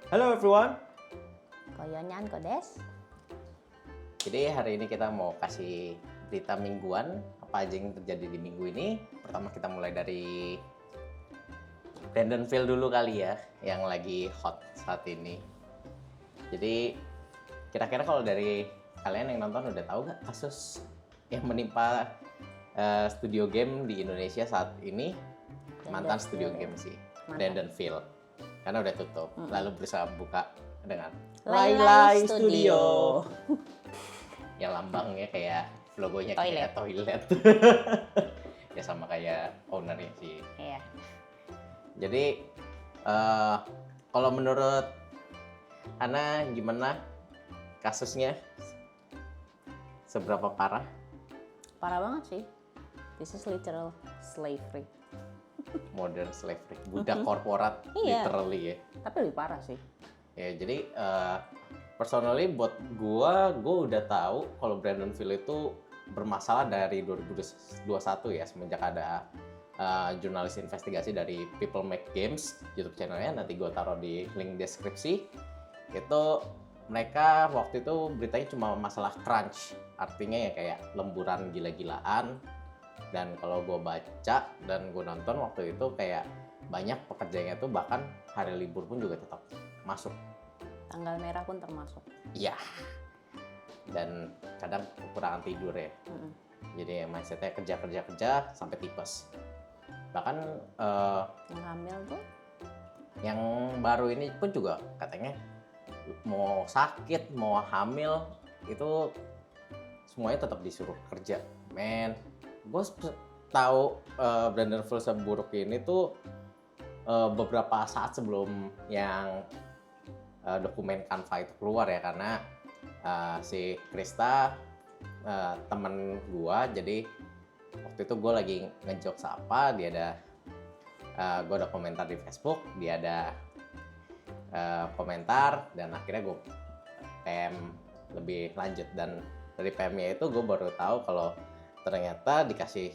Halo everyone. Koyonyan Kodes. Jadi hari ini kita mau kasih berita mingguan apa aja yang terjadi di minggu ini. Pertama kita mulai dari Brandon Phil dulu kali ya, yang lagi hot saat ini. Jadi kira-kira kalau dari kalian yang nonton udah tahu gak kasus yang menimpa studio game di Indonesia saat ini? Mantan studio game sih, Brandon Phil. Karena udah tutup, lalu berusaha buka dengan Lai Studio. Ya lambangnya kayak logonya kayak toilet. Ya sama kayak ownernya sih. Iya. Jadi kalau menurut Ana gimana kasusnya? Seberapa parah? Parah banget sih. This is literal slavery. Modern slavery, budak korporat Iya. literally ya. Tapi lebih parah sih. Ya jadi personally buat gua udah tahu kalau Brandon Phil itu bermasalah dari 2021 ya, semenjak ada jurnalis investigasi dari People Make Games YouTube channelnya, nanti gua taruh di link deskripsi. Itu mereka waktu itu beritanya cuma masalah crunch, artinya ya kayak lemburan gila-gilaan. Dan kalau gue baca dan gue nonton waktu itu kayak banyak pekerjaannya tuh bahkan hari libur pun juga tetap masuk. Tanggal merah pun termasuk. Iya. Dan kadang kekurangan tidur ya. Jadi mindsetnya kerja sampai tipes. Bahkan Yang hamil tuh? yang baru ini pun juga katanya mau sakit, mau hamil itu semuanya tetap disuruh kerja. Men, gue tahu Brandon Phil seburuk ini tuh beberapa saat sebelum yang dokumen Canva itu keluar ya, karena si Krista temen gue, jadi waktu itu gue lagi ngejokes apa, dia ada gue ada komentar di Facebook, dia ada komentar, dan akhirnya gue PM lebih lanjut, dan dari PM-nya itu gue baru tahu kalau ternyata dikasih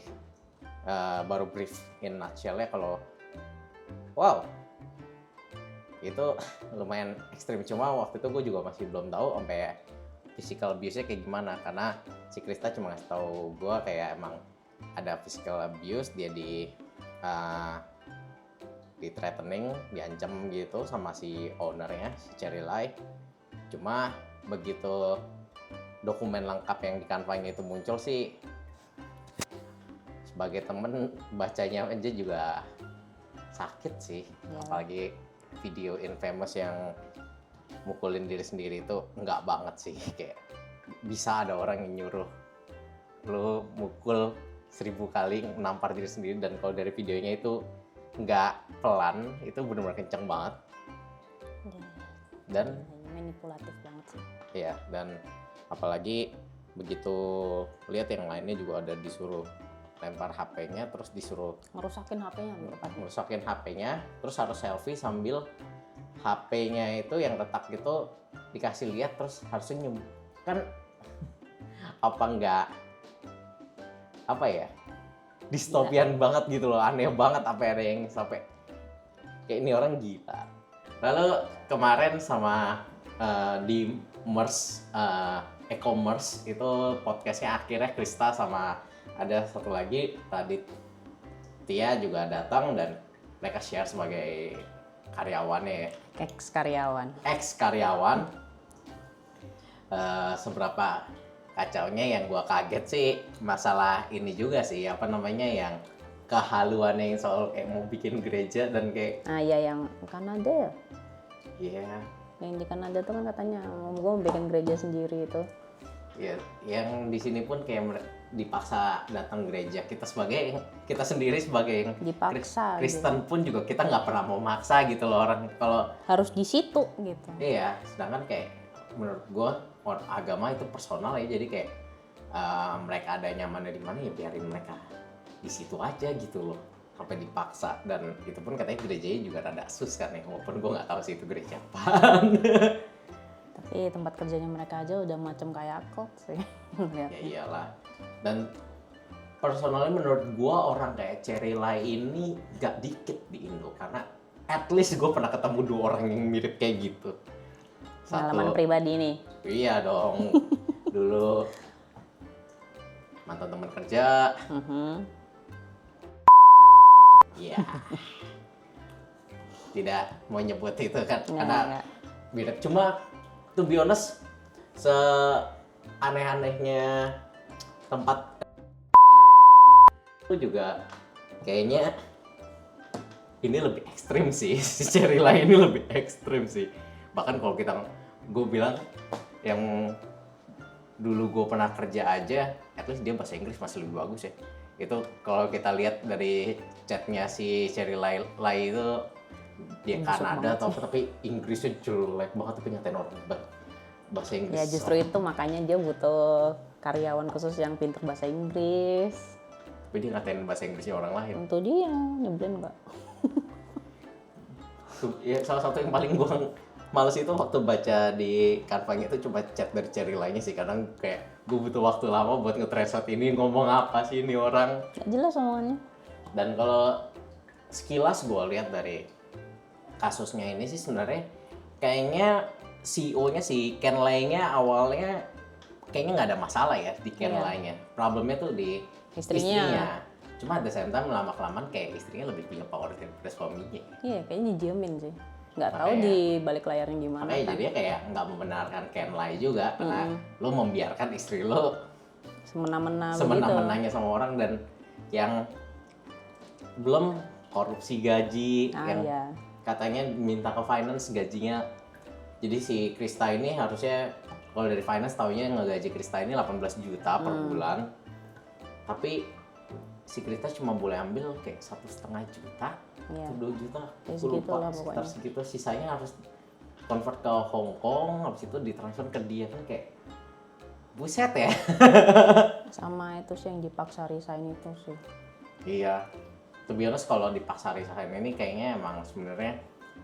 baru brief in nutshell-nya kalau wow, itu lumayan ekstrim. Cuma waktu itu gue juga masih belum tahu sampai physical abuse-nya kayak gimana, karena si Krista cuma ngasih tahu gue kayak emang ada physical abuse, dia di threatening, diancam gitu sama si ownernya, si Cherry Lai. Cuma begitu dokumen lengkap yang di Canva-nya itu muncul sih, sebagai temen bacanya aja juga sakit sih. Apalagi video infamous yang mukulin diri sendiri itu enggak banget sih. Kayak bisa ada orang yang nyuruh lu mukul 1000 kali nampar diri sendiri, dan kalau dari videonya itu enggak pelan, itu benar-benar kenceng banget. Dan manipulatif banget sih. Iya, dan apalagi begitu lihat yang lainnya juga ada disuruh lempar HP-nya, terus disuruh ngerusakin HP-nya, terus harus selfie sambil HP-nya itu yang retak gitu dikasih lihat, terus harus senyum. Kan apa enggak, apa ya, distopian banget gitu loh, aneh banget apa ada yang sampai kayak ini orang gila. Lalu kemarin sama di Merce e-commerce itu podcastnya akhirnya Krista sama ada satu lagi tadi Tia juga datang, dan mereka share sebagai karyawannya, Ex karyawan. Seberapa kacaunya. Yang gua kaget sih masalah ini juga sih, apa namanya, yang kehaluannya yang soal kayak mau bikin gereja dan kayak Ya yang Kanada ya? Iya. Yang di Kanada tuh kan katanya gue mau bikin gereja sendiri itu. Ya, yang di sini pun kayak dipaksa datang gereja. Kita sendiri sebagai Dipaksa Kristen pun juga kita nggak pernah mau maksa gitu loh orang kalau harus di situ gitu. Iya, sedangkan kayak menurut gue agama itu personal ya, jadi kayak mereka ada nyamannya di mana ya biarin mereka di situ aja gitu loh, sampai dipaksa. Dan itu pun katanya gerejanya juga rada sus kan ya, walaupun gue nggak tahu sih itu gereja apaan. Tapi tempat kerjanya mereka aja udah macam kayak cult sih. Ya iyalah. Dan personalnya menurut gua orang kayak Cherry Lai ini gak dikit di Indo, karena at least gue pernah ketemu 2 orang yang mirip kayak gitu. Pengalaman pribadi nih. Iya dong. Dulu mantan teman kerja. Iya. Tidak mau nyebut itu kan karena mirip. Cuma to be honest, seaneh-anehnya tempat itu juga kayaknya ini lebih ekstrim sih. Si Cherry Lye ini lebih ekstrim sih. Bahkan kalau gue bilang yang dulu gue pernah kerja aja, at least dia bahasa Inggris masih lebih bagus ya. Itu kalau kita lihat dari chatnya si Cherry Lye itu dia Kanada atau apa, tapi Inggrisnya jelek banget, tapi nyatain orang bahasa Inggris. Ya justru itu makanya dia butuh karyawan khusus yang pintar bahasa Inggris. Tapi dia ngatain bahasa Inggrisnya orang lain. Untuk dia, nyebelin nggak? Ya, salah satu yang paling gue males itu waktu baca di Canva itu coba chat dari Cherry Lye-nya sih. Kadang kayak gue butuh waktu lama buat nge-translate ini ngomong apa sih ini orang. Gak jelas omongannya. Dan kalau sekilas gue lihat dari kasusnya ini sih sebenarnya kayaknya CEO-nya si Ken Lye-nya awalnya kayaknya nggak ada masalah ya di Ken Lye-nya. Problemnya tuh di istrinya. Cuma ada same time lama-kelamaan kayak istrinya lebih punya power daripada suaminya. Iya, kayaknya didiemin sih. Nggak tahu di balik layarnya gimana. Makanya jadinya kayak nggak membenarkan Ken Lye juga. Karena lo membiarkan istri lo semena-menanya sama orang, dan yang belum korupsi gaji, yang katanya minta ke finance gajinya. Jadi si Krista ini harusnya kalau dari finance taunya ngegaji Krista ini 18 juta per bulan. Tapi si Krista cuma boleh ambil kayak 1,5 juta atau 2 juta. Aku lupa, sekitar segitu. Sisanya harus convert ke Hong Kong, habis itu ditransfer ke dia. Kan kayak buset ya. Sama itu sih yang dipaksa resign itu sih. Iya. To be honest, kalau dipaksa resign ini kayaknya emang sebenarnya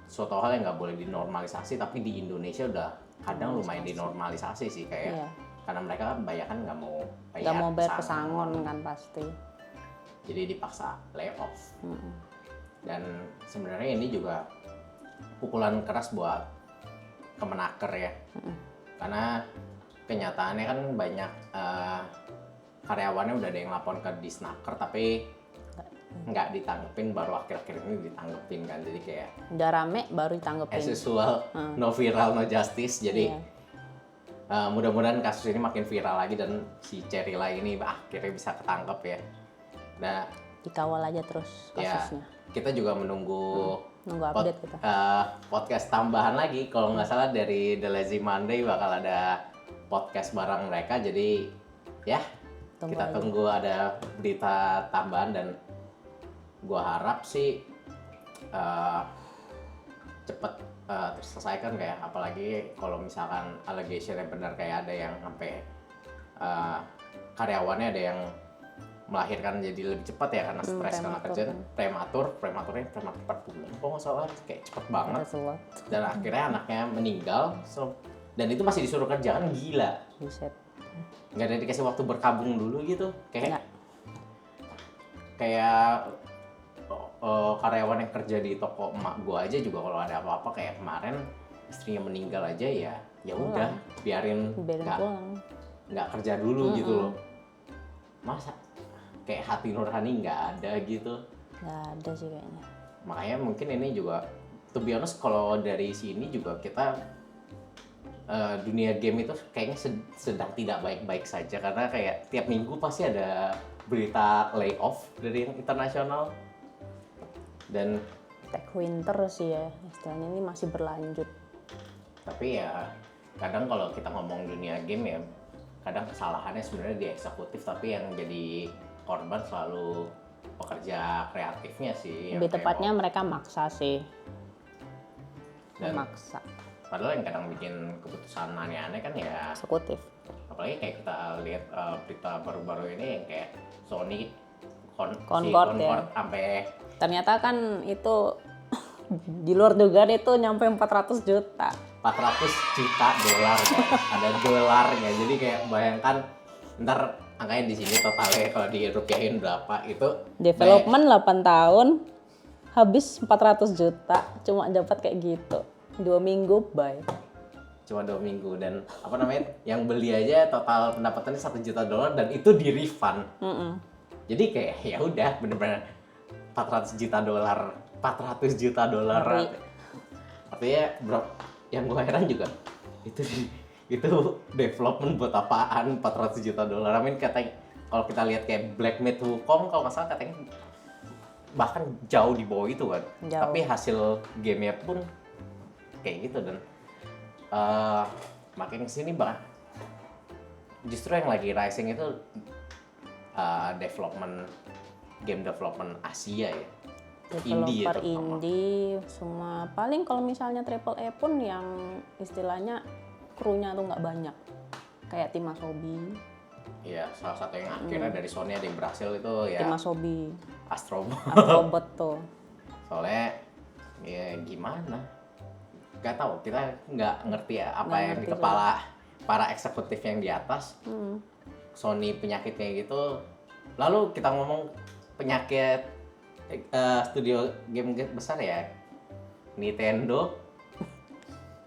suatu hal yang nggak boleh dinormalisasi, tapi di Indonesia udah kadang lumayan dinormalisasi sih kayak karena mereka kebanyakan nggak mau bayar pesangon kan pasti. Jadi dipaksa layoff. Dan sebenarnya ini juga pukulan keras buat Kemenaker ya. Karena kenyataannya kan banyak karyawannya udah ada yang lapor ke Disnaker tapi nggak ditanggepin, baru akhir-akhir ini ditanggepin kan. Jadi kayak udah rame baru ditanggepin. As usual, no viral no justice. Jadi mudah-mudahan kasus ini makin viral lagi dan si Cherry Lye ini akhirnya bisa ketangkep ya. Nah, dikawal aja terus kasusnya. Ya, kita juga menunggu update kita. Podcast tambahan lagi. Kalau nggak salah dari The Lazy Monday bakal ada podcast bareng mereka. Jadi ya tunggu ada berita tambahan, dan gua harap sih cepet terselesaikan kayak, apalagi kalau misalkan allegation-nya benar kayak ada yang sampai karyawannya ada yang melahirkan jadi lebih cepat ya karena stres karena kerjaan prematurnya 4 bulan kok nggak salah, kayak cepet banget. Dan akhirnya anaknya meninggal, dan itu masih disuruh kerja, kan gila. Buset. Nggak ada dikasih waktu berkabung dulu gitu, kayak karyawan yang kerja di toko emak gua aja juga kalau ada apa-apa kayak kemarin istrinya meninggal aja ya udah biarin nggak kerja dulu gitu loh. Masa kayak hati nurani nggak ada gitu. Nggak ada sih kayaknya. Makanya mungkin ini juga, to be honest, kalau dari sini juga kita dunia game itu kayaknya sedang tidak baik-baik saja, karena kayak tiap minggu pasti ada berita layoff dari yang internasional. Dan tech winter sih ya istilahnya, ini masih berlanjut. Tapi ya kadang kalau kita ngomong dunia game ya kadang kesalahannya sebenarnya di eksekutif, tapi yang jadi korban selalu pekerja kreatifnya sih. Lebih tepatnya mereka maksa sih. Maksa. Padahal yang kadang bikin keputusan aneh-aneh kan ya eksekutif. Apalagi kayak kita lihat berita baru-baru ini yang kayak Sony Concord ya. Sampai ternyata kan itu di luar dugaan itu nyampe 400 juta. 400 juta dolar ya. Ada dolarnya. Jadi kayak bayangkan ntar angkanya di sini totalnya kalau dirupiahin berapa itu. Development 8 tahun, habis 400 juta cuma dapat kayak gitu. 2 minggu bye. Cuma 2 minggu dan apa namanya yang beli aja total pendapatannya $1 juta dan itu di refund. Jadi kayak ya udah bener-bener $400 juta. Artinya bro, yang gue heran juga itu development buat apaan $400 juta. I mean katanya kalau kita lihat kayak Black Myth Wukong kalau nggak salah katanya bahkan jauh di bawah itu kan. Jauh. Tapi hasil gamenya pun kayak gitu dan makin kesini bahkan justru yang lagi rising itu game development Asia ya. Developer indie semua paling kalau misalnya AAA pun yang istilahnya krunya tuh nggak banyak kayak Tim Asobi. Iya, salah satu yang akhirnya dari Sony ada yang berhasil itu ya Tim Asobi. Astrobot tuh. Soalnya ya gimana? Gak tahu, kita nggak ngerti ya apa yang di kepala para eksekutif yang di atas. Sony penyakitnya gitu. Lalu kita ngomong penyakit studio game besar ya, Nintendo.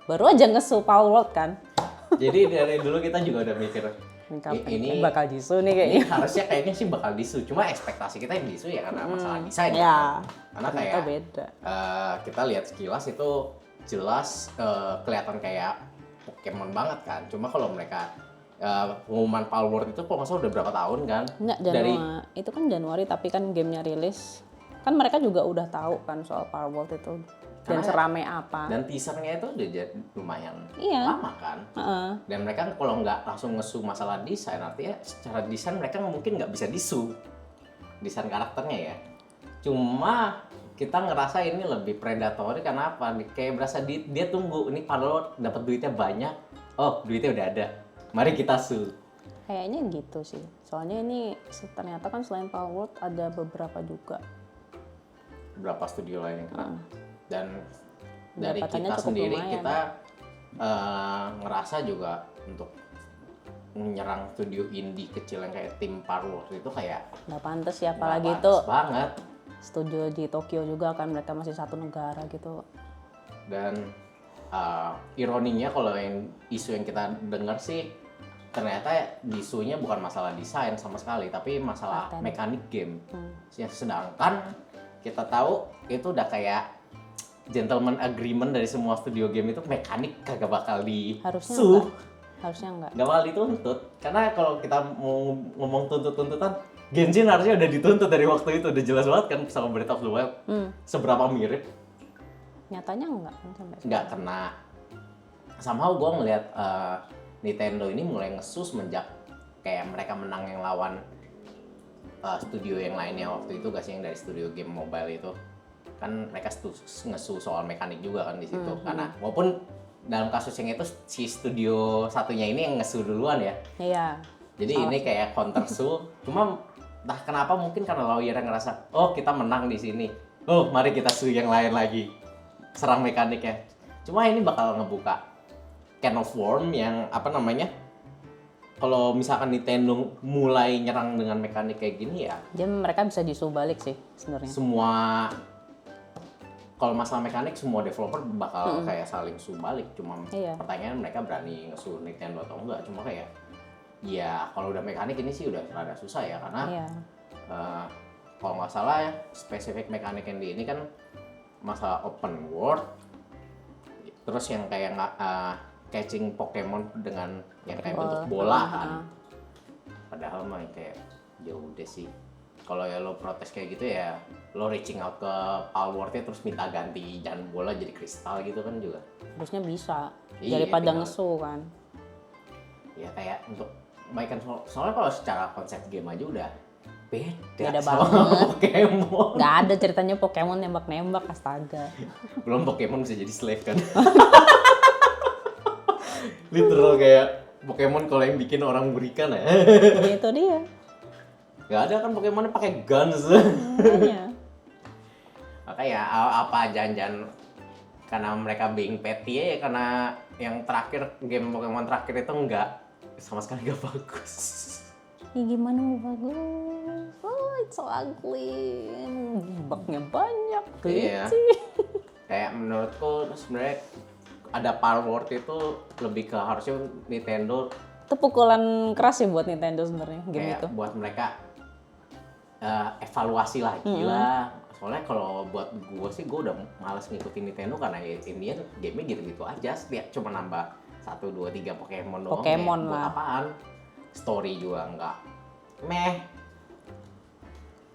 Baru aja ngesu Power World kan. Jadi dari dulu kita juga udah mikir ini bakal disu nih kayaknya. Ini harusnya kayaknya sih bakal disu, cuma ekspektasi kita yang disu ya karena masalah desain. Ya. Karena kayak beda. Kita lihat sekilas itu jelas kelihatan kayak Pokemon banget kan. Cuma kalau mereka pengumuman Power World itu kok nggak salah udah berapa tahun kan? Enggak, itu kan Januari tapi kan gamenya rilis. Kan mereka juga udah tahu kan soal Power World itu dan serame apa. Dan teasernya itu udah lumayan lama kan. Dan mereka kalau nggak langsung ngesu masalah desain, artinya secara desain mereka mungkin nggak bisa disu desain karakternya ya. Cuma kita ngerasa ini lebih predatory karena apa? Kayak berasa dia tunggu ini Power World dapat duitnya banyak. Oh, duitnya udah ada. Mari kita su. Kayaknya gitu sih. Soalnya ini ternyata kan selain Power World ada beberapa juga. Beberapa studio lain yang kena. Dan dari kita sendiri lumayan. Kita ngerasa juga untuk menyerang studio indie kecil yang kayak tim Power World itu kayak nggak pantas ya, apalagi itu banget. Studio di Tokyo juga kan, mereka masih satu negara gitu. Dan ironinya kalau yang isu yang kita dengar sih ternyata isunya bukan masalah desain sama sekali, tapi masalah mekanik game. Sedangkan kita tahu itu udah kayak gentleman agreement dari semua studio game itu mekanik kagak bakal Harusnya enggak. Nggak bakal dituntut. Karena kalau kita mau ngomong tuntut-tuntutan, Genshin harusnya udah dituntut dari waktu itu. Udah jelas banget kan sama Breath of the Wild. Seberapa mirip. Nyatanya enggak kan sampai sekarang. Nggak kena. Somehow gue ngeliat Nintendo ini mulai ngesus semenjak kayak mereka menang yang lawan studio yang lainnya waktu itu gak sih, yang dari studio game mobile itu. Kan mereka ngesu soal mekanik juga kan di situ. Karena walaupun dalam kasus yang itu si studio satunya ini yang ngesu duluan ya. Iya. Jadi ini kayak counter su. Cuma entah kenapa mungkin karena lawyernya ngerasa, oh kita menang di sini. Oh mari kita su yang lain lagi. Serang mekaniknya. Cuma ini bakal ngebuka can of worm yang apa namanya? Kalau misalkan Nintendo mulai nyerang dengan mekanik kayak gini ya. Jadi mereka bisa disu balik sih sebenarnya. Semua kalau masalah mekanik semua developer bakal kayak saling su balik. Cuma pertanyaan mereka berani ngesu Nintendo atau enggak. Cuma kayak ya kalau udah mekanik ini sih udah rada susah ya karena kalau nggak salah ya spesifik mekanik yang di ini kan masalah open world. Terus yang kayak catching Pokemon dengan yang kayak bentuk bola kan. Padahal mah kayak ya udah sih. Kalau ya lo protes kayak gitu ya lo reaching out ke Power World-nya terus minta ganti jangan bola jadi kristal gitu kan juga. Harusnya bisa. Daripada ngesu kan. Ya kayak untuk kebaikan soalnya kalau secara konsep game aja udah beda sama banget. Pokemon. Nggak ada ceritanya Pokemon nembak-nembak, astaga. Belum Pokemon bisa jadi slave kan. Literal kayak Pokemon kalau yang bikin orang berikan ya. Itu dia. Gak ada kan Pokemon pakai guns. Makanya apa jangan karena mereka being petty ya, karena yang terakhir game Pokemon terakhir itu enggak sama sekali gak bagus. Ya gimana mau bagus? Oh, it's so ugly. Bugnya banyak, Iya. glitchy. Kayak menurutku sebenarnya ada Palworld itu lebih ke harusnya Nintendo Itu pukulan keras sih buat Nintendo sebenarnya game kayak itu. buat mereka evaluasi lagi lah. Soalnya kalau buat gue sih gue udah males ngikutin Nintendo karena ya Indian game-nya gitu-gitu aja. Setiap cuma nambah 1, 2, 3 Pokemon doang. Pokemon buat lah. apaan? Story juga enggak. Meh.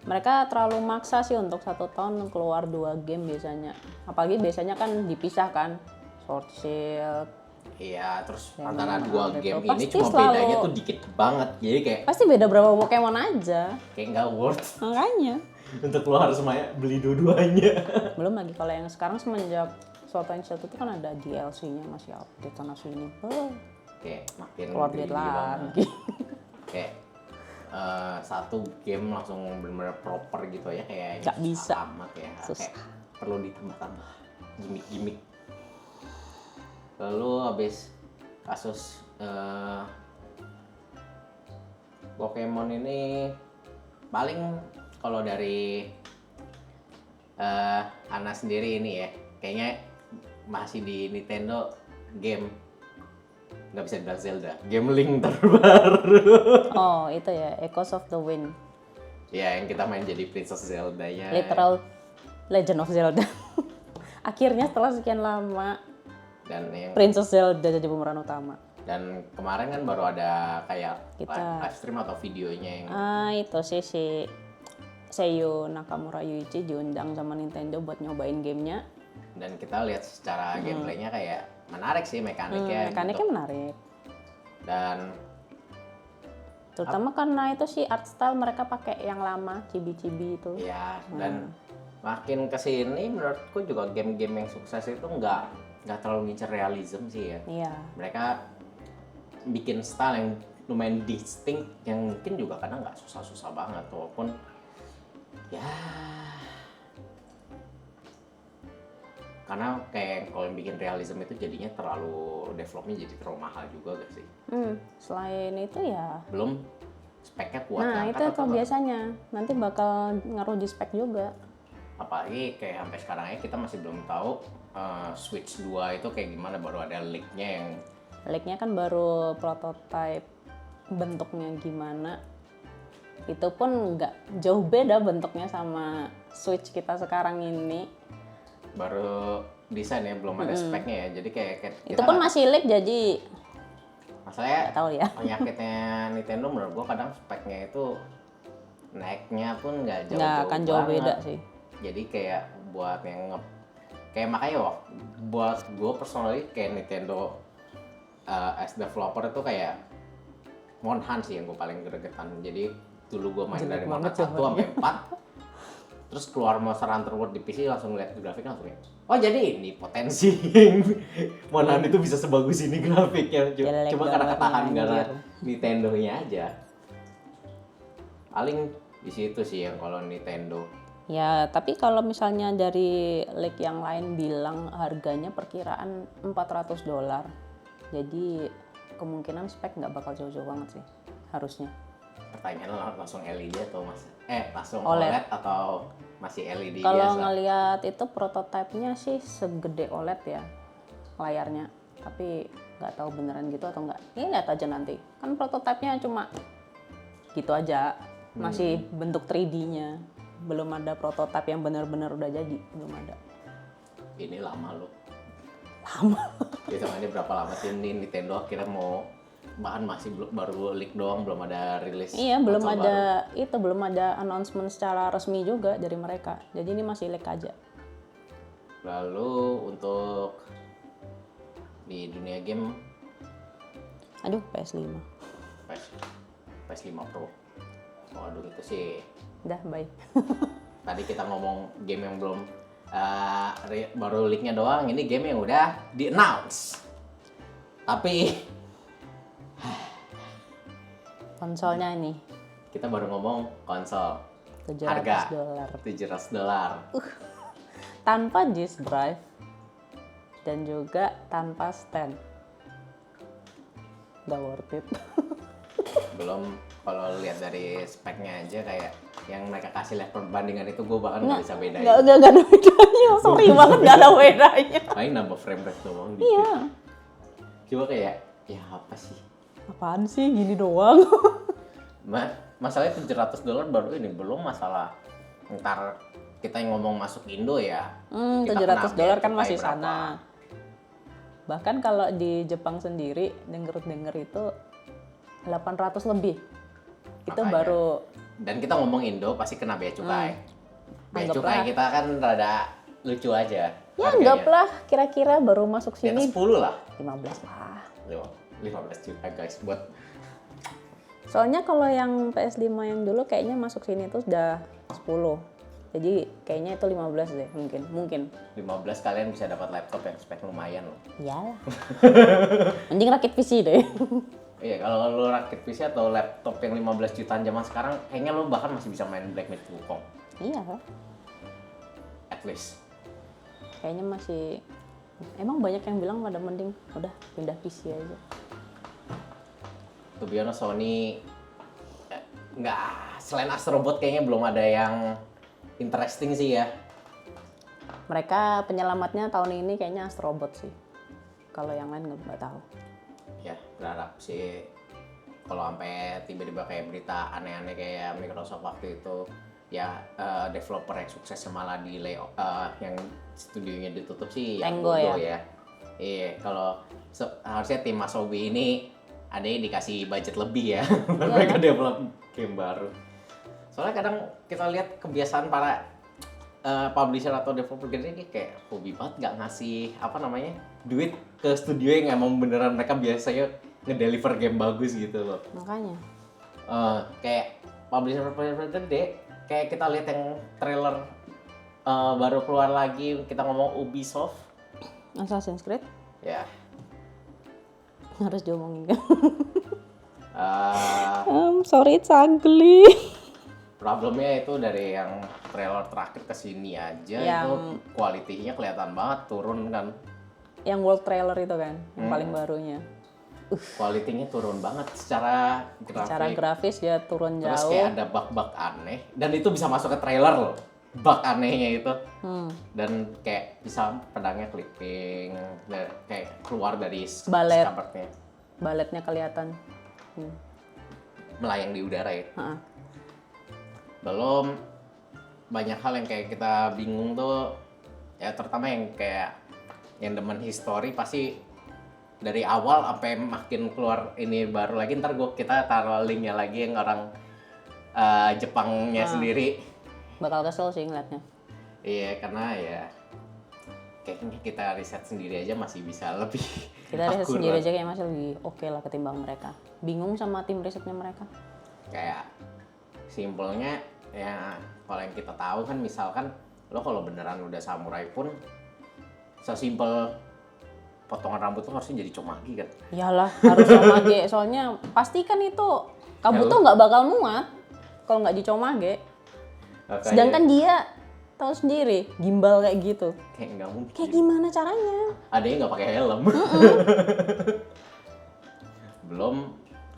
Mereka terlalu maksa sih untuk 1 tahun keluar 2 game biasanya. Apalagi biasanya kan dipisahkan. Sword Shield. Iya, terus Ya, antara mana 2 ada game tuh. ini Pasti cuma selalu- bedanya tuh dikit banget. Jadi kayak Pasti beda berapa Pokemon aja. nggak worth Makanya. untuk keluar semuanya beli dua-duanya. Belum lagi kalau yang sekarang semenjak Sword and Shield itu kan ada DLC-nya masih update sana sini. Kayak makin Keluar greedy duit banget. lagi. Kayak satu game langsung bener-bener proper gitu ya kayak Nggak bisa. amat ya. Susah. Kayak perlu ditambah-tambah gimmick-gimmick. Lalu habis kasus Pokemon ini paling kalau dari Ana sendiri ini ya kayaknya masih di Nintendo game nggak bisa dibilang Zelda, game Link terbaru. Oh, itu ya, Echoes of the Wind. Ya, yang kita main jadi Princess Zelda-nya. Literal Legend of Zelda. Akhirnya setelah sekian lama Dan yang Princess Zelda jadi pemeran utama. dan kemarin kan baru ada kayak Kita- live stream atau videonya yang Itu sih si Seiyu Nakamura Yuichi diundang sama Nintendo buat nyobain gamenya. dan kita lihat secara gameplaynya kayak menarik sih mekaniknya Mekaniknya gitu. menarik. Dan Terutama karena itu sih art style mereka pakai yang lama, chibi-chibi itu. ya dan makin kesini menurutku juga game-game yang sukses itu nggak terlalu ngincer realism sih ya. Iya. Mereka bikin style yang lumayan distinct yang mungkin juga kadang nggak susah-susah banget walaupun ya karena kayak kalau yang bikin realism itu jadinya terlalu developnya jadi terlalu mahal juga gak sih? Selain itu ya. Belum speknya kuat Nah, ngangkat itu tuh atau nggak? biasanya nanti bakal ngaruh di spek juga. Apalagi kayak sampai sekarang ya kita masih belum tahu Switch 2 itu kayak gimana, baru ada leak-nya yang Leak-nya kan baru prototype bentuknya gimana. Itu pun nggak jauh beda bentuknya sama Switch kita sekarang ini. baru desain ya, belum ada speknya ya. Jadi kayak Itu pun masih leak jadi masalahnya nggak tahu ya. penyakitnya Nintendo menurut gua kadang speknya itu naiknya pun nggak jauh Nggak akan jauh beda sih. Jadi kayak buat yang kayak makanya buat gua personally kayak Nintendo as developer itu kayak Monhan sih yang gua paling gregetan. Jadi dulu gua main Jelek dari Monhan banget 1 sampai 4 terus keluar Monster Hunter World di PC langsung lihat grafiknya langsung kayak, oh jadi ini potensi Monhan itu bisa sebagus ini grafiknya. Jelek Cuma karena banget, ketahan karena anjir. Nintendo-nya aja. Paling di situ sih yang kalau Nintendo. Ya, tapi kalau misalnya dari leak yang lain bilang harganya perkiraan $400. Jadi kemungkinan spek nggak bakal jauh-jauh banget sih, harusnya. Pertanyaannya langsung LED atau langsung OLED. OLED atau masih LED Kalau biasa? ngelihat itu prototipenya sih segede OLED ya layarnya, tapi nggak tahu beneran gitu atau nggak. Ini lihat aja nanti. Kan prototipenya cuma gitu aja, masih bentuk 3D-nya. Belum ada prototipe yang benar-benar udah jadi, belum ada. Ini lama loh. Lama. Hitungannya berapa lama sih ini Nintendo akhirnya mau, bahkan masih baru leak doang, belum ada rilis. Iya, belum konsol ada itu, belum ada announcement secara resmi juga dari mereka. Jadi ini masih leak aja. Lalu untuk di dunia game Aduh, PS5. PS5 Pro. Waduh itu sih. Udah, bye. Tadi kita ngomong game yang belum baru leaknya doang, ini game yang udah di-announce. Tapi Konsolnya ini kita baru ngomong konsol. $700. Harga $700. Tanpa disk drive dan juga tanpa stand. Nggak worth it. Belum Kalau lihat dari speknya aja kayak yang mereka kasih lihat perbandingan itu gue bahkan nggak bisa bedain. Nggak ada bedanya, sorry banget nggak ada bedanya. Paling nambah frame rate doang dikit. Iya. Coba kayak, ya apa sih? Apaan sih gini doang? Masalahnya $700 baru ini, belum masalah ntar kita yang ngomong masuk Indo ya. $700 kan masih berapa. sana. Bahkan kalau di Jepang sendiri denger itu 800 lebih. Itu Makanya. baru. Dan kita ngomong Indo pasti kena bea cukai. Bea Anggaplah. cukai kita kan rada lucu aja. Ya anggaplah kira-kira baru masuk Di atas sini 10 lah. 15 lah. 15 juta guys buat. Soalnya kalau yang PS5 yang dulu kayaknya masuk sini tuh udah 10. Jadi kayaknya itu 15 deh mungkin. 15 kalian bisa dapat laptop yang spek lumayan loh. Iyalah. Mending rakit PC deh. Iya, kalau lu rakit PC atau laptop yang 15 jutaan zaman sekarang, kayaknya lu bahkan masih bisa main Black Myth Wukong. Iya lah. At least. Kayaknya masih. Emang banyak yang bilang pada mending udah pindah PC aja. To be honest, Sony nggak, selain Astrobot kayaknya belum ada yang interesting sih ya. Mereka penyelamatnya tahun ini kayaknya Astrobot sih. Kalau yang lain nggak tahu. Ya, berharap sih kalau sampai tiba-tiba kayak berita aneh-aneh kayak Microsoft waktu itu ya developer yang sukses malah di yang studionya ditutup sih ya Tango bodoh ya? ya. Iya, kalau harusnya tim Asobi ini ada yang dikasih budget lebih ya buat mereka develop game baru. Soalnya kadang kita lihat kebiasaan para publisher atau developer gede ini kayak hobi banget nggak ngasih duit ke studio yang emang beneran mereka biasanya ngedeliver game bagus gitu loh. Makanya. Kayak publisher gede, kayak kita lihat yang trailer baru keluar lagi, kita ngomong Ubisoft. Assassin's Creed Ya. harus diomongin kan. Sorry it's ugly. Problemnya itu dari yang trailer terakhir ke sini aja itu kualitinya kelihatan banget turun kan. Yang world trailer itu kan, yang paling barunya. Kualitinya turun banget secara grafik. Secara grafis ya turun Terus jauh. kayak ada bug-bug aneh dan itu bisa masuk ke trailer loh. Bug anehnya itu. Dan kayak bisa pedangnya clipping, kayak keluar dari Balet. covernya. Baletnya kelihatan. Melayang di udara ya. Ha-ha. Belum banyak hal yang kayak kita bingung tuh ya, terutama yang kayak yang demen history pasti dari awal sampai makin keluar ini baru lagi, ntar kita taruh linknya lagi yang orang Jepangnya sendiri. Bakal kesel sih ngeliatnya. Iya, karena ya kayaknya kita riset sendiri aja masih bisa lebih Kita riset akurat. sendiri aja kayak masih lebih oke lah ketimbang mereka. Bingung sama tim risetnya mereka. Kayak simpelnya ya, kalau yang kita tahu kan misalkan lo kalau beneran udah samurai pun sesimpel potongan rambut lo harusnya jadi Chomagi kan. Iyalah, harus Chomage. Soalnya pastikan itu Kabuto nggak bakal muat kalau nggak dicomage. Makanya Sedangkan dia tahu sendiri, gimbal kayak gitu. kayak nggak mungkin. Kayak gimana caranya? Ada yang nggak pakai helm. Belum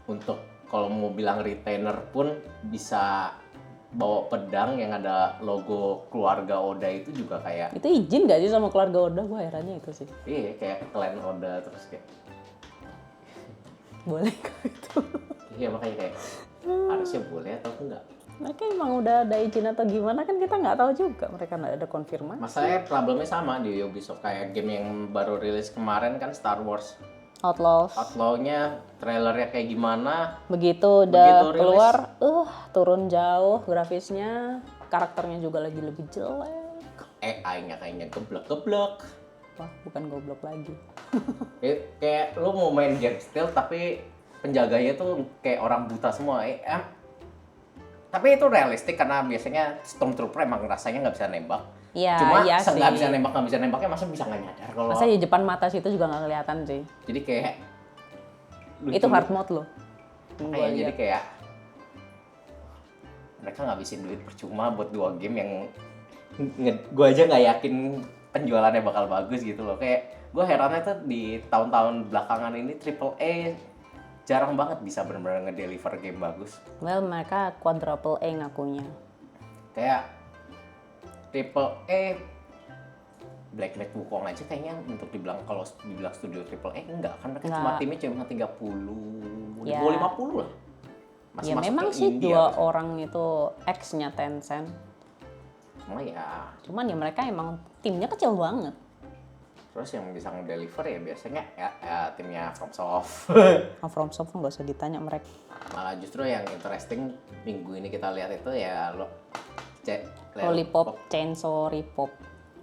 untuk kalau mau bilang retainer pun bisa bawa pedang yang ada logo keluarga Oda itu juga kayak Itu izin nggak sih sama keluarga Oda? Gue herannya itu sih. iya kayak klan Oda terus kayak Boleh kok itu. iya makanya kayak harusnya boleh atau enggak. Mereka emang udah ada izin atau gimana kan kita nggak tahu juga. Mereka nggak ada konfirmasi. Masalahnya problemnya sama di Ubisoft kayak game yang baru rilis kemarin kan Star Wars Outlaws. Outlaw-nya trailernya kayak gimana. Begitu udah rilis. keluar, turun jauh grafisnya, karakternya juga lagi lebih jelek. AI-nya kayaknya geblek-geblek. Wah, bukan goblok lagi. Kayak lu mau main game stealth tapi penjaganya tuh kayak orang buta semua. Tapi itu realistik karena biasanya Stormtrooper emang rasanya nggak bisa nembak. Iya, Cuma iya sih. nggak bisa nembaknya masa bisa nggak nyadar kalau. Masa di depan mata situ juga nggak kelihatan sih. Jadi kayak Itu hard mode loh. Kayak jadi kayak mereka ngabisin duit percuma buat 2 game yang gue aja nggak yakin penjualannya bakal bagus gitu loh. Kayak gue herannya tuh di tahun-tahun belakangan ini AAA jarang banget bisa benar-benar ngedeliver game bagus. Well, mereka quadruple A ngakunya. Kayak triple A Black Myth Wukong aja kayaknya untuk dibilang, kalau dibilang studio triple A enggak, kan mereka cuma timnya cuma 30, Ya. 50 lah. Ya memang sih dua orang itu X-nya Tencent. Cuman ya mereka emang timnya kecil banget. Terus yang bisa ngedeliver ya biasanya timnya FromSoft. FromSoft nggak usah ditanya mereka. Malah justru yang interesting minggu ini kita lihat itu ya Lollipop Chainsaw Repop,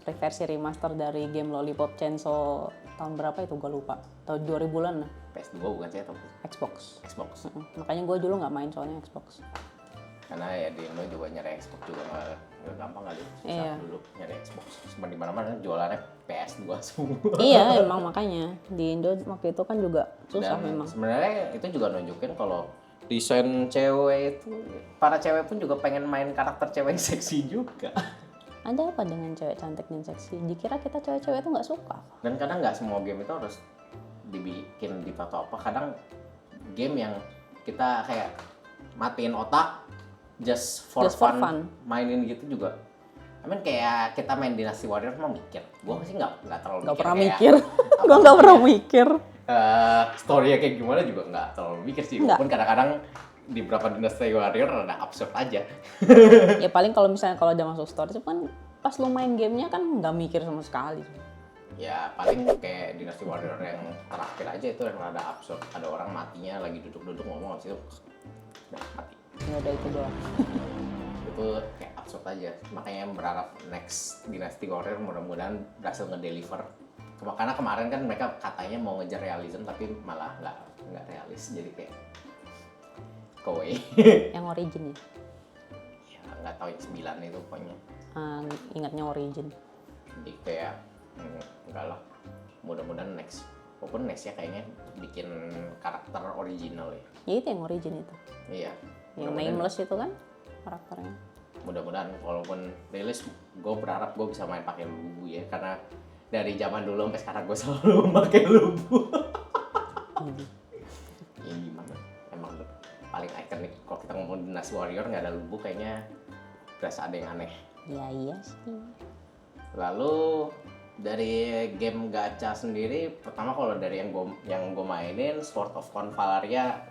versi remaster dari game Lollipop Chainsaw tahun berapa itu gue lupa, tahun 2000-an lah. PS2 bukan sih atau Xbox. Makanya gue dulu nggak main soalnya Xbox. Karena ya di Indo juga nyari Xbox juga nggak gampang kali, susah dulu nyari Xbox. Cuma di mana-mana jualannya PS2 semua. Iya emang makanya di Indo waktu itu kan juga susah. Dan memang. Sebenarnya itu juga nunjukin kalau desain cewek itu, para cewek pun juga pengen main karakter cewek yang seksi juga. Ada apa dengan cewek cantik dan seksi? Dikira kita cewek-cewek itu nggak suka. Dan kadang nggak semua game itu harus dibikin ditato apa. Kadang game yang kita kayak matiin otak just for fun mainin gitu juga. I mean kayak kita main Dynasty Warriors mah mikir. Gua sih nggak terlalu Nggak pernah kayak, mikir. Gue nggak pernah mikir. story-nya kayak gimana juga nggak terlalu mikir sih. Walaupun kadang-kadang di beberapa Dynasty Warrior ada absurd aja. Ya paling kalau misalnya kalau udah masuk story itu kan pas lu main gamenya kan nggak mikir sama sekali. Ya paling kayak Dynasty Warrior yang terakhir aja itu yang rada absurd. Ada orang matinya lagi duduk-duduk ngomong habis itu mati. Ya udah itu doang. Itu kayak absurd aja. Makanya berharap next Dynasty Warrior mudah-mudahan berhasil ngedeliver. Karena kemarin kan mereka katanya mau ngejar realism tapi malah nggak realis, jadi kayak kowe. Yang origin ya? Ya nggak tahu yang 9 itu pokoknya. Ingatnya origin. Jadi kayak enggak lah. Mudah-mudahan next. Walaupun next ya kayaknya bikin karakter original ya. Ya itu yang origin itu. Iya. Yang nameless itu kan karakternya. Mudah-mudahan walaupun rilis, gue berharap gue bisa main pakai lubu ya, karena dari zaman dulu sampai sekarang gue selalu pakai lubu. Ya gimana? Emang paling ikonik kalau kita ngomong Dynasty Warrior nggak ada lubu kayaknya berasa ada yang aneh. Ya iya sih. Lalu dari game gacha sendiri, pertama kalau dari yang gue mainin Sword of Convalaria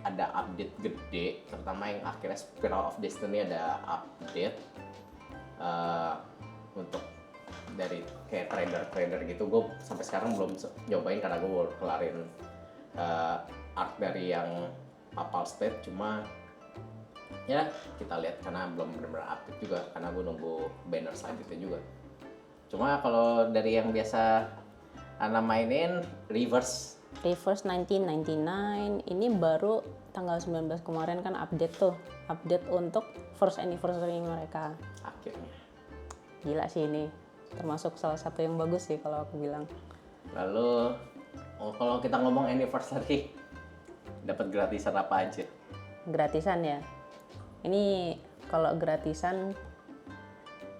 ada update gede, terutama yang akhirnya Spiral of Destiny ada update untuk dari kayak trader gitu. Gue sampai sekarang belum nyobain karena gue baru kelarin art dari yang Papal State, cuma ya kita lihat karena belum benar-benar update juga karena gue nunggu banner selanjutnya juga. Cuma kalau dari yang biasa Ana mainin Reverse 1999 ini baru tanggal 19 kemarin kan update tuh. Update untuk first anniversary mereka. akhirnya. Gila sih ini. Termasuk salah satu yang bagus sih kalau aku bilang. Lalu kalau kita ngomong anniversary, dapat gratisan apa aja? Gratisan ya. Ini kalau gratisan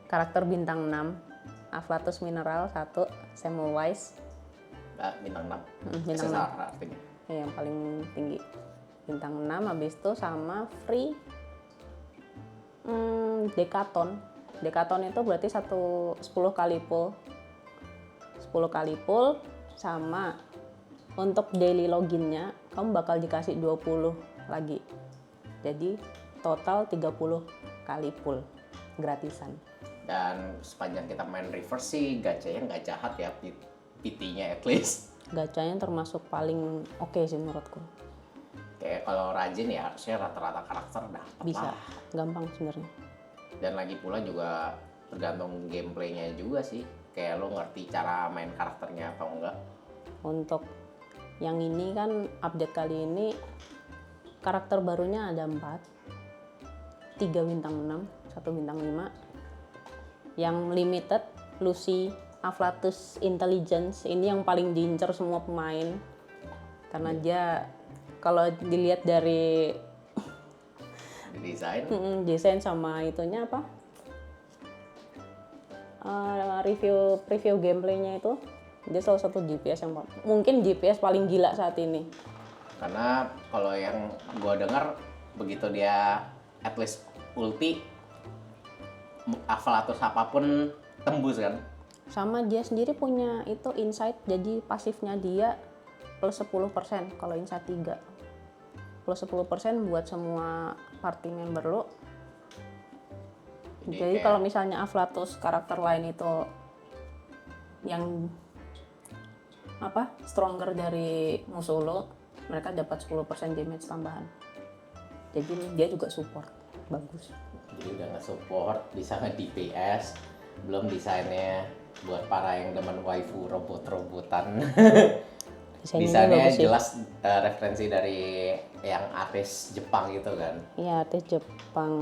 karakter bintang 6, Afflatus Mineral 1, Semmelweis. Bintang 6. Bintang SSR artinya. Ya, yang paling tinggi. Bintang 6 habis itu sama free Dekaton. Dekaton itu berarti 10 kali pull. 10 kali pull sama untuk daily loginnya kamu bakal dikasih 20 lagi. Jadi total 30 kali pull gratisan. Dan sepanjang kita main reverse sih gacanya nggak jahat ya, PT-nya at least. Gacanya termasuk paling oke sih menurutku. Kayak kalau rajin ya harusnya rata-rata karakter dapat Bisa, lah. gampang sebenarnya. Dan lagi pula juga tergantung gameplaynya juga sih. Kayak lo ngerti cara main karakternya atau enggak. Untuk yang ini kan update kali ini karakter barunya ada 4. 3 bintang 6, 1 bintang 5. Yang limited Lucy Afflatus Intelligence ini yang paling diincar semua pemain. Karena dia kalau dilihat dari desain sama itunya apa? Preview gameplaynya itu dia salah satu GPS yang mungkin GPS paling gila saat ini. Karena kalau yang gue dengar begitu dia at least ulti Aflatus apapun tembus kan. Sama dia sendiri punya itu insight, jadi pasifnya dia plus 10% kalau insight 3. Plus 10% buat semua party member lo. Jadi kalau misalnya Aflatus karakter lain itu yang stronger dari musuh lo, mereka dapat 10% damage tambahan. Jadi dia juga support, bagus. Jadi udah nge-support, bisa nge-DPS, belum desainnya buat para yang demen waifu robot-robotan. Desainnya jelas referensi dari yang artis Jepang gitu kan. Iya, artis Jepang.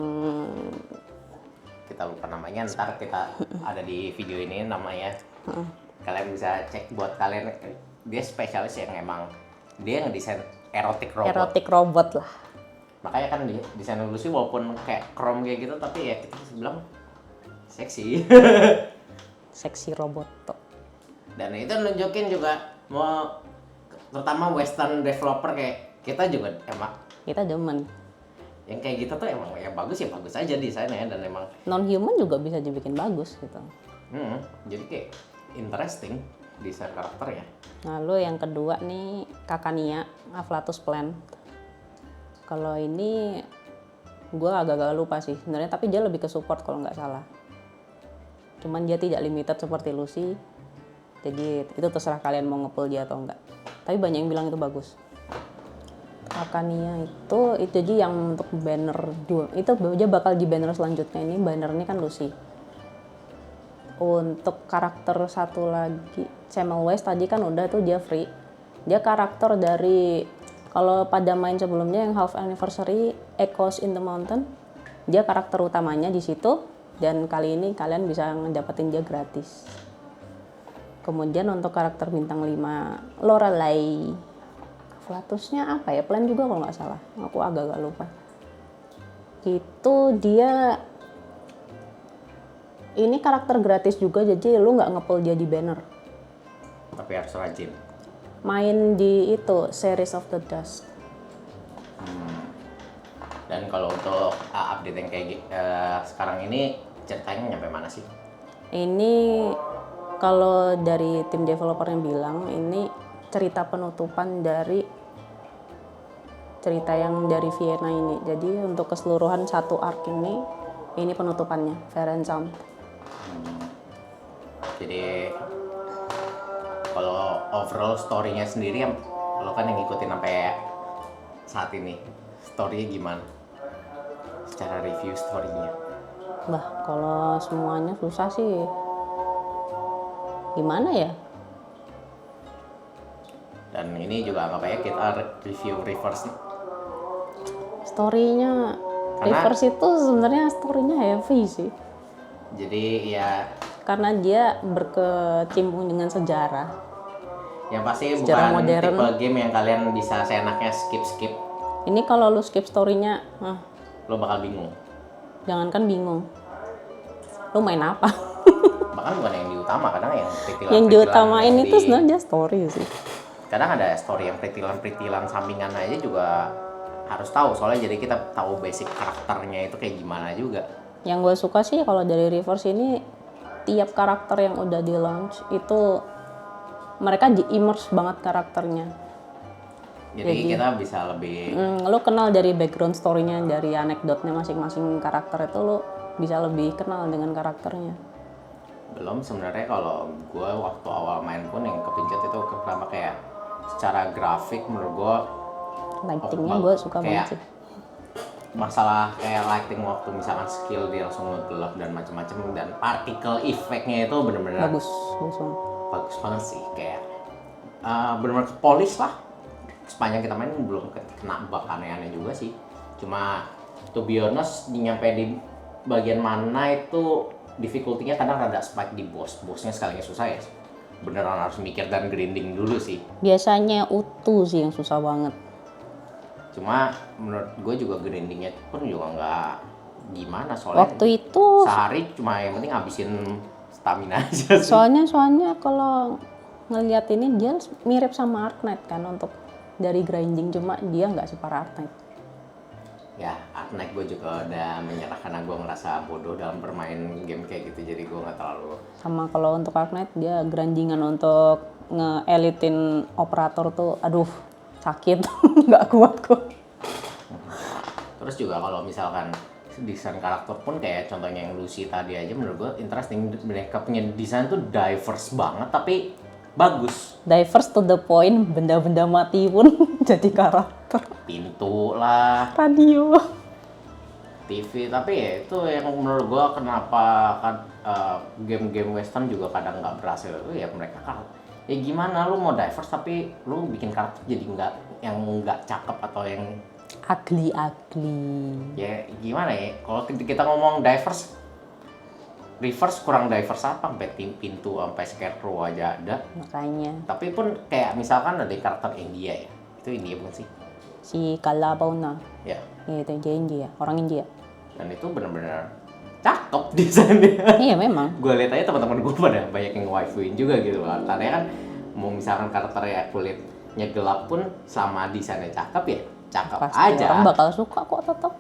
Kita lupa namanya, ntar kita ada di video ini namanya. Kalian bisa cek buat kalian, dia spesialis yang emang dia ngedesain erotic robot. Erotic robot lah. Makanya kan desain Lucy walaupun kayak chrome kayak gitu, tapi ya kita bisa bilang seksi. Seksi robot tuh. Dan itu nunjukin juga mau terutama western developer kayak kita juga emang Kita demen. yang kayak gitu tuh emang ya bagus aja desainnya, dan emang Non human juga bisa dibikin bagus gitu. jadi kayak interesting desain karakternya. Lalu yang kedua nih Kakania, Aflatus Plant. Kalau ini gue agak-agak lupa sih sebenarnya, tapi dia lebih ke support kalau nggak salah. Cuman dia tidak limited seperti Lucy. Jadi itu terserah kalian mau nge-pull dia atau enggak. Tapi banyak yang bilang itu bagus. Kakania itu jadi yang untuk banner dua. Itu dia bakal di banner selanjutnya, ini bannernya kan Lucy. Untuk karakter satu lagi Semmelweis tadi kan udah tuh dia free. Dia karakter dari, kalau pada main sebelumnya yang Half Anniversary Echoes in the Mountain, dia karakter utamanya di situ, dan kali ini kalian bisa ngedapetin dia gratis. Kemudian untuk karakter bintang 5 Lorelei. Aflatusnya apa ya? Plan juga kalau nggak salah. Aku agak-agak lupa. Itu dia ini karakter gratis juga, jadi lu nggak nge-pull dia di banner. Tapi harus rajin. Main di itu Series of the Dusk. Dan kalau untuk update yang kayak sekarang ini ceritanya nyampe mana sih? Ini kalau dari tim developernya bilang ini cerita penutupan dari cerita yang dari Vienna ini. Jadi untuk keseluruhan satu arc ini penutupannya, Fair and Sound. Jadi kalau overall story-nya sendiri lo kan yang ngikutin sampai saat ini, story-nya gimana? Secara review story-nya. Bah, kalau semuanya susah sih. Gimana ya? Dan ini juga anggap aja kita review reverse. Story-nya reverse itu sebenarnya story-nya heavy sih. Jadi ya Karena dia berkecimpung dengan sejarah. yang pasti Sejarah bukan modern. tipe game yang kalian bisa seenaknya skip. Ini kalau lu skip story-nya, Lo bakal bingung. jangankan bingung. Lu main apa? Bahkan bukan yang diutama, kadang yang pritilan. Yang diutamain itu sebenarnya story sih. Kadang ada story yang pritilan sampingan aja juga harus tahu, soalnya jadi kita tahu basic karakternya itu kayak gimana juga. Yang gue suka sih kalau dari Reverse ini, tiap karakter yang udah di launch itu mereka di-immerse banget karakternya. Jadi kita bisa lebih Lu kenal dari background story-nya, dari anekdotnya masing-masing karakter itu lu bisa lebih kenal dengan karakternya. belum sebenarnya kalau gue waktu awal main pun yang kepincut itu pertama kayak secara grafik menurut gue Lighting-nya gue suka banget sih. Masalah kayak lighting waktu misalkan skill dia langsung ngegelap dan macam-macam, dan particle effect-nya itu bener-bener Bagus banget. bagus banget sih, kayak bener-bener polish lah. Sepanjang kita main belum kena bug aneh-aneh juga sih. Cuma to be honest, nyampe di bagian mana itu difficulty-nya kadang rada spike di boss-bossnya sekalinya susah ya. Beneran harus mikir dan grinding dulu sih. Biasanya utuh sih yang susah banget. Cuma menurut gue juga grindingnya pun juga nggak gimana, soalnya Waktu itu sehari cuma yang penting habisin stamina aja sih. soalnya kalau ngelihat ini dia mirip sama Arknight kan untuk dari grinding, cuma dia nggak separah Arknight. Ya, Arknight gue juga udah menyerah karena gue ngerasa bodoh dalam bermain game kayak gitu, jadi gue nggak terlalu. Sama kalau untuk Arknight dia grindingan untuk nge-elitin operator tuh, aduh sakit, nggak kuat kok. Terus juga kalau misalkan desain karakter pun kayak contohnya yang Lucy tadi aja, menurut gue interesting. Mereka punya desain tuh diverse banget tapi bagus. Diverse to the point, benda-benda mati pun jadi karakter. Pintu lah, Radio. TV, tapi ya itu yang menurut gue kenapa kan game-game western juga kadang nggak berhasil itu ya mereka ya gimana lu mau diverse tapi lu bikin karakter jadi nggak cakep atau yang Ugly. ya gimana ya kalau kita ngomong diverse, reverse kurang diverse apa sampai pintu sampai scarecrow aja ada. Makanya Tapi pun kayak misalkan ada karakter India ya, itu India bukan sih? si Kalabaw na, Ya, itu dia India, orang India. dan itu benar-benar cakep desainnya. Iya memang. Gue lihat aja teman-teman gue pada banyak yang waifuin juga gitu loh. Karena kan mau misalkan karakternya kulitnya gelap pun sama desainnya cakep ya cakep Pasti aja. orang bakal suka kok tetap.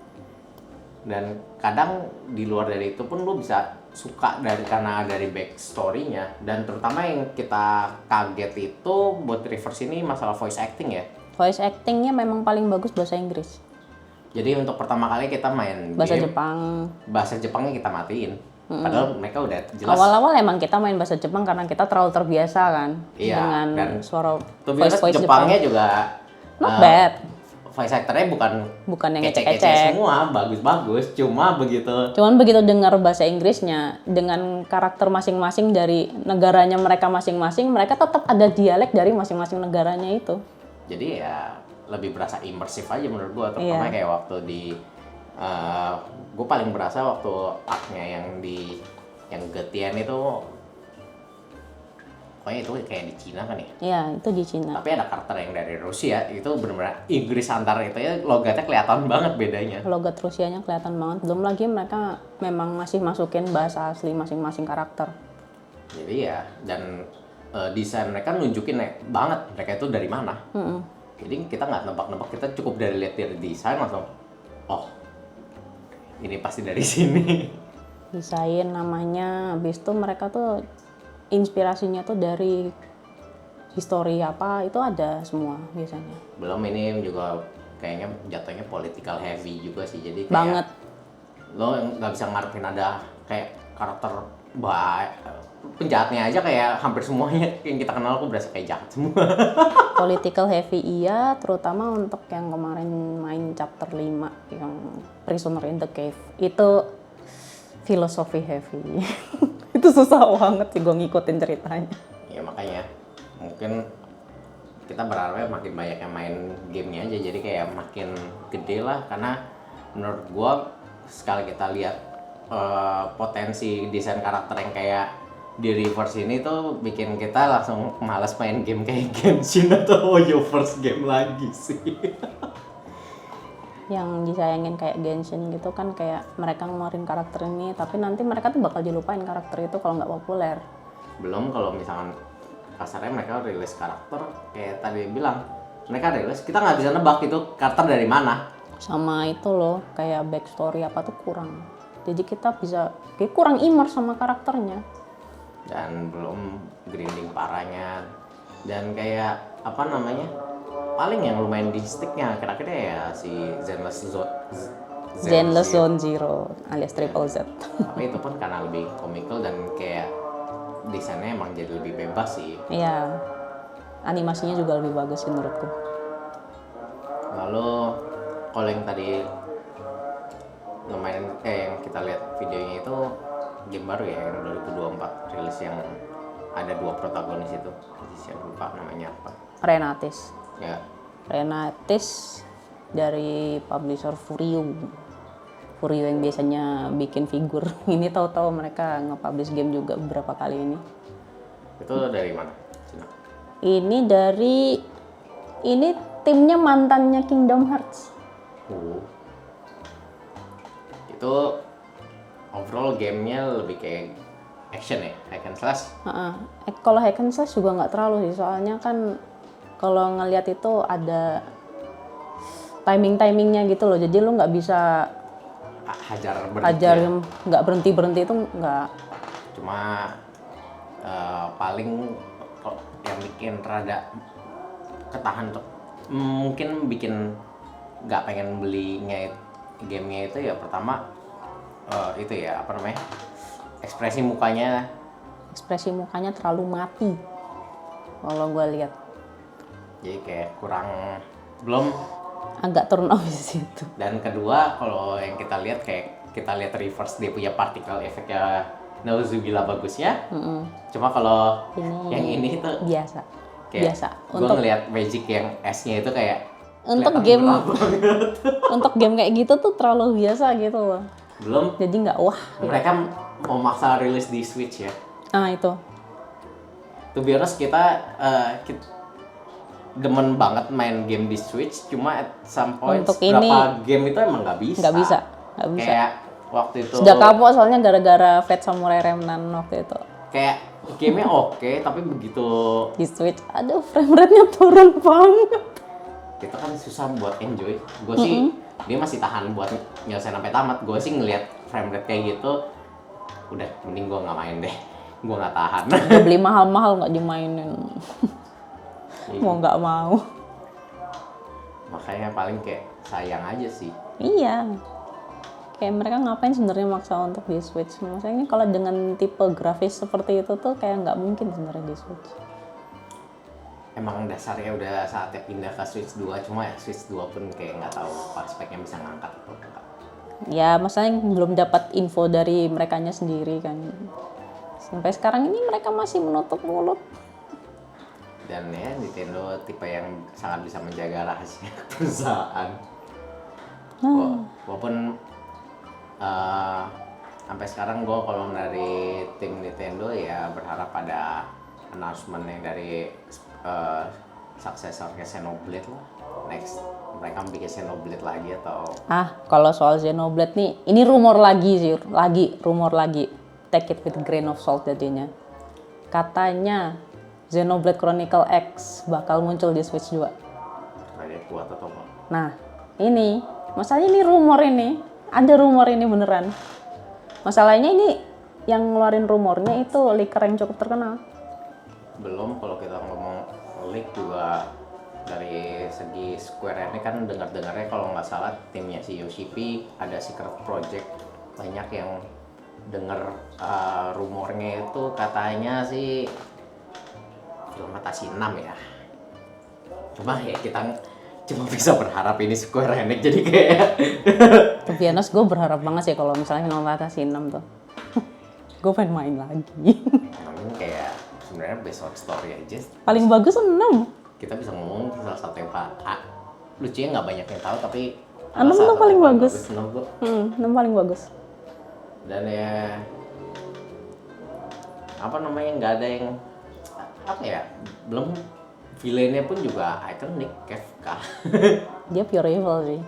Dan kadang di luar dari itu pun lu bisa suka karena dari backstory-nya. Dan terutama yang kita kaget itu buat reverse ini masalah voice acting ya. Voice actingnya memang paling bagus bahasa Inggris. Jadi untuk pertama kali kita main Bahasa game, Jepang. bahasa Jepangnya kita matiin. Padahal mereka udah jelas. Awal-awal emang kita main bahasa Jepang karena kita terlalu terbiasa kan Iya, dengan dan suara tuh biasa voice Jepangnya Jepang. juga Not bad. voice actornya bukan yang kece-kece ngecek-ngecek. semua, bagus-bagus. Cuma begitu. Cuman begitu dengar bahasa Inggrisnya dengan karakter masing-masing dari negaranya mereka masing-masing, mereka tetap ada dialek dari masing-masing negaranya itu. Jadi ya lebih berasa imersif aja menurut gua. Terutama kayak waktu di gue paling berasa waktu arc-nya yang Getian itu pokoknya itu kayak di Cina kan ya? Iya, itu di Cina. Tapi ada karakter yang dari Rusia, itu benar-benar Inggris antara itu ya logatnya kelihatan banget bedanya. Logat Rusianya kelihatan banget. Belum lagi mereka memang masih masukin bahasa asli masing-masing karakter. Jadi ya, dan desain mereka nunjukin banget mereka itu dari mana. Jadi kita nggak nebak-nebak, kita cukup lihat dari desain langsung, oh ini pasti dari sini. Desain namanya, habis itu mereka tuh inspirasinya tuh dari histori apa itu ada semua biasanya. Belum ini juga kayaknya jatuhnya political heavy juga sih, jadi kayak Banget. lo nggak bisa ngarepin ada kayak karakter penjahatnya aja kayak hampir semuanya yang kita kenal kok berasa kayak jahat semua. Political heavy iya, terutama untuk yang kemarin main chapter 5 yang Prisoner in the Cave. Itu filosofi heavy. Itu susah banget sih gue ngikutin ceritanya. Ya makanya mungkin kita berharapnya makin banyak yang main gamenya aja, jadi kayak makin gede lah. Karena menurut gua sekali kita lihat potensi desain karakter yang kayak di reverse ini tuh bikin kita langsung malas main game kayak Genshin atau Yo first game lagi sih. Yang disayangin kayak Genshin gitu kan, kayak mereka ngeluarin karakter ini tapi nanti mereka tuh bakal dilupain karakter itu kalau nggak populer. Belum kalau misalkan kasarnya mereka rilis karakter kayak tadi bilang, mereka rilis kita nggak bisa nebak itu karakter dari mana. Sama itu loh, kayak backstory apa tuh kurang, jadi kita bisa kayak kurang immerse sama karakternya. Dan belum grinding parahnya, dan kayak apa namanya, paling yang lumayan di sticknya kira-kira ya si Zenless Zone Zero alias Triple Z. Tapi itu pun karena lebih komikal dan kayak desainnya emang jadi lebih bebas sih. Iya, animasinya juga lebih bagus sih menurutku. Lalu kalau yang tadi lumayan yang kita lihat videonya itu game baru ya yang 2024 rilis yang ada 2 protagonis itu, saya lupa namanya apa. Renatis. Ya. Renatis dari publisher Furio yang biasanya bikin figur. Ini tahu-tahu mereka nge-publish game juga beberapa kali ini. Itu dari mana? Cina. Ini timnya mantannya Kingdom Hearts. Itu overall gamenya lebih kayak action ya, hack and slash. Kalau hack and slash juga nggak terlalu sih, soalnya kan kalau ngelihat itu ada timingnya gitu loh. Jadi lu nggak bisa hajar nggak berhenti itu nggak. Cuma paling yang bikin rada ketahan tuh mungkin bikin nggak pengen belinya gamenya itu ya pertama itu ya apa namanya, ekspresi mukanya terlalu mati kalau gue lihat. Jadi kayak kurang, belum agak turn off di situ. Dan kedua kalau yang kita lihat kayak kita lihat reverse dia punya particle efeknya nauzubillah bagusnya. Cuma kalau yang ini tuh biasa. Gue ngelihat magic yang S-nya itu kayak untuk game untuk game kayak gitu tuh terlalu biasa gitu loh. Belum. Jadi nggak wah. Mereka mau maksa rilis di Switch ya. Itu. To be honest kita demen banget main game di Switch, cuma at some point untuk beberapa game itu emang nggak bisa. Kayak waktu itu. Sudah kapok soalnya gara-gara Fate Samurai Remnant waktu itu. Kayak gamenya oke, tapi begitu di Switch, aduh frame rate-nya turun banget. Kita kan susah buat enjoy. Gue sih dia masih tahan buat nyelesain sampai tamat. Gue sih ngelihat frame rate kayak gitu, udah mending gue nggak main deh. Gue nggak tahan. Udah beli mahal-mahal nggak dimainin. Mau nggak mau. Makanya paling kayak sayang aja sih. Iya. Kayak mereka ngapain sebenarnya maksa untuk di Switch? Maksudnya kalau dengan tipe grafis seperti itu tuh kayak nggak mungkin sebenarnya di Switch. Emang dasarnya udah saatnya pindah ke Switch 2, cuma ya Switch 2 pun kayak nggak tahu apa speknya bisa ngangkat atau enggak. Ya, maksudnya belum dapat info dari merekanya sendiri kan. Sampai sekarang ini mereka masih menutup mulut. Dan ya Nintendo tipe yang sangat bisa menjaga rahasia perusahaan. Walaupun sampai sekarang gue kalau dari tim Nintendo ya berharap ada announcement yang dari suksesornya Xenoblade lah. Next mereka bikin Xenoblade lagi atau kalau soal Xenoblade nih, ini rumor lagi sih, rumor lagi. Take it with a grain of salt jadinya. Katanya Xenoblade Chronicle X bakal muncul di Switch 2. Kayak kuat atau apa? Nah, ini masalahnya ini rumor ini. Ada rumor ini beneran. Masalahnya ini yang ngeluarin rumornya itu leaker yang cukup terkenal. Belum, kalau kita ngomong leak juga dari segi Square Enix kan dengar-dengarnya kalau nggak salah timnya si Yoshi P ada secret project. Banyak yang dengar rumornya itu katanya sih film Fantasy 6 ya. Cuma ya kita cuma bisa berharap ini Square Enix jadi kayak Tapi honest gue berharap banget sih kalau misalnya Final Fantasy 6 tuh. Gue pengen main lagi. Namun kayak sebenarnya based on story aja. Paling bagus 6. Kita bisa ngomong salah satu yang lucunya nggak banyak yang tahu tapi 6 tuh paling bagus. 6 paling bagus. Dan ya apa namanya nggak ada yang apa ya, belum villainnya pun juga iconic Kefka. Dia pure evil sih.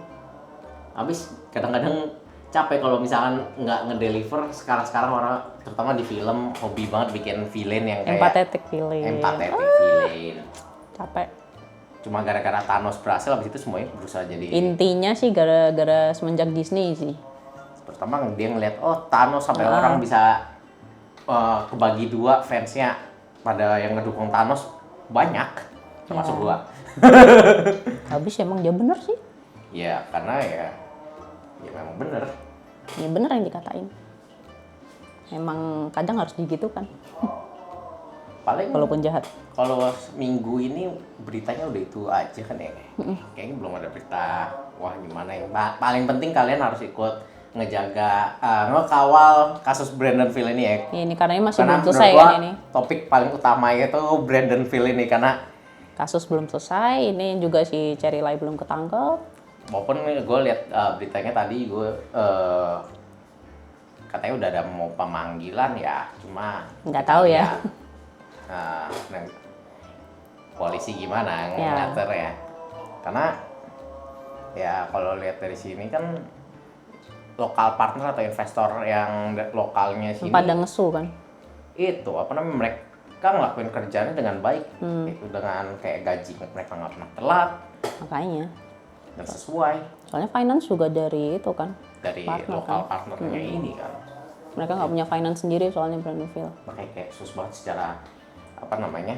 Habis kadang-kadang capek kalau misalkan nggak ngedeliver. Sekarang orang terutama di film hobi banget bikin villain yang kayak empathetic villain. Capek. Cuma gara-gara Thanos berhasil, habis itu semuanya berusaha jadi. Intinya sih gara-gara semenjak Disney sih. Pertama dia ngeliat Thanos sampai orang bisa kebagi dua fansnya pada yang ngedukung Thanos banyak, termasuk gua. Habis emang dia bener sih. Ya karena ya memang bener. Ya bener yang dikatain. Emang kadang harus digitukan. Paling walaupun jahat. Kalau minggu ini beritanya udah itu aja kan ya. Kayaknya belum ada berita wah gimana ya. Paling penting kalian harus ikut ngejaga ngekawal kasus Brandon Phil ini ya. Ini karena ini masih belum selesai kan ini. Topik paling utama itu Brandon Phil ini karena kasus belum selesai. Ini juga si Cherry Lai belum ketangkep. Maupun gue lihat beritanya tadi katanya udah ada mau pemanggilan ya, cuma nggak tahu ya. Polisi gimana ngatur ya. Karena ya kalau lihat dari sini kan lokal partner atau investor yang lokalnya sini pada ngesu kan. Itu apa namanya ngelakuin kerjanya dengan baik, itu dengan kayak gaji mereka nggak pernah telat, makanya dan sesuai. Soalnya finance juga dari itu kan, dari partner, lokal kan? partnernya ini kan. Mereka nggak punya finance sendiri soalnya Brandonville. Makanya kayak susah banget secara apa namanya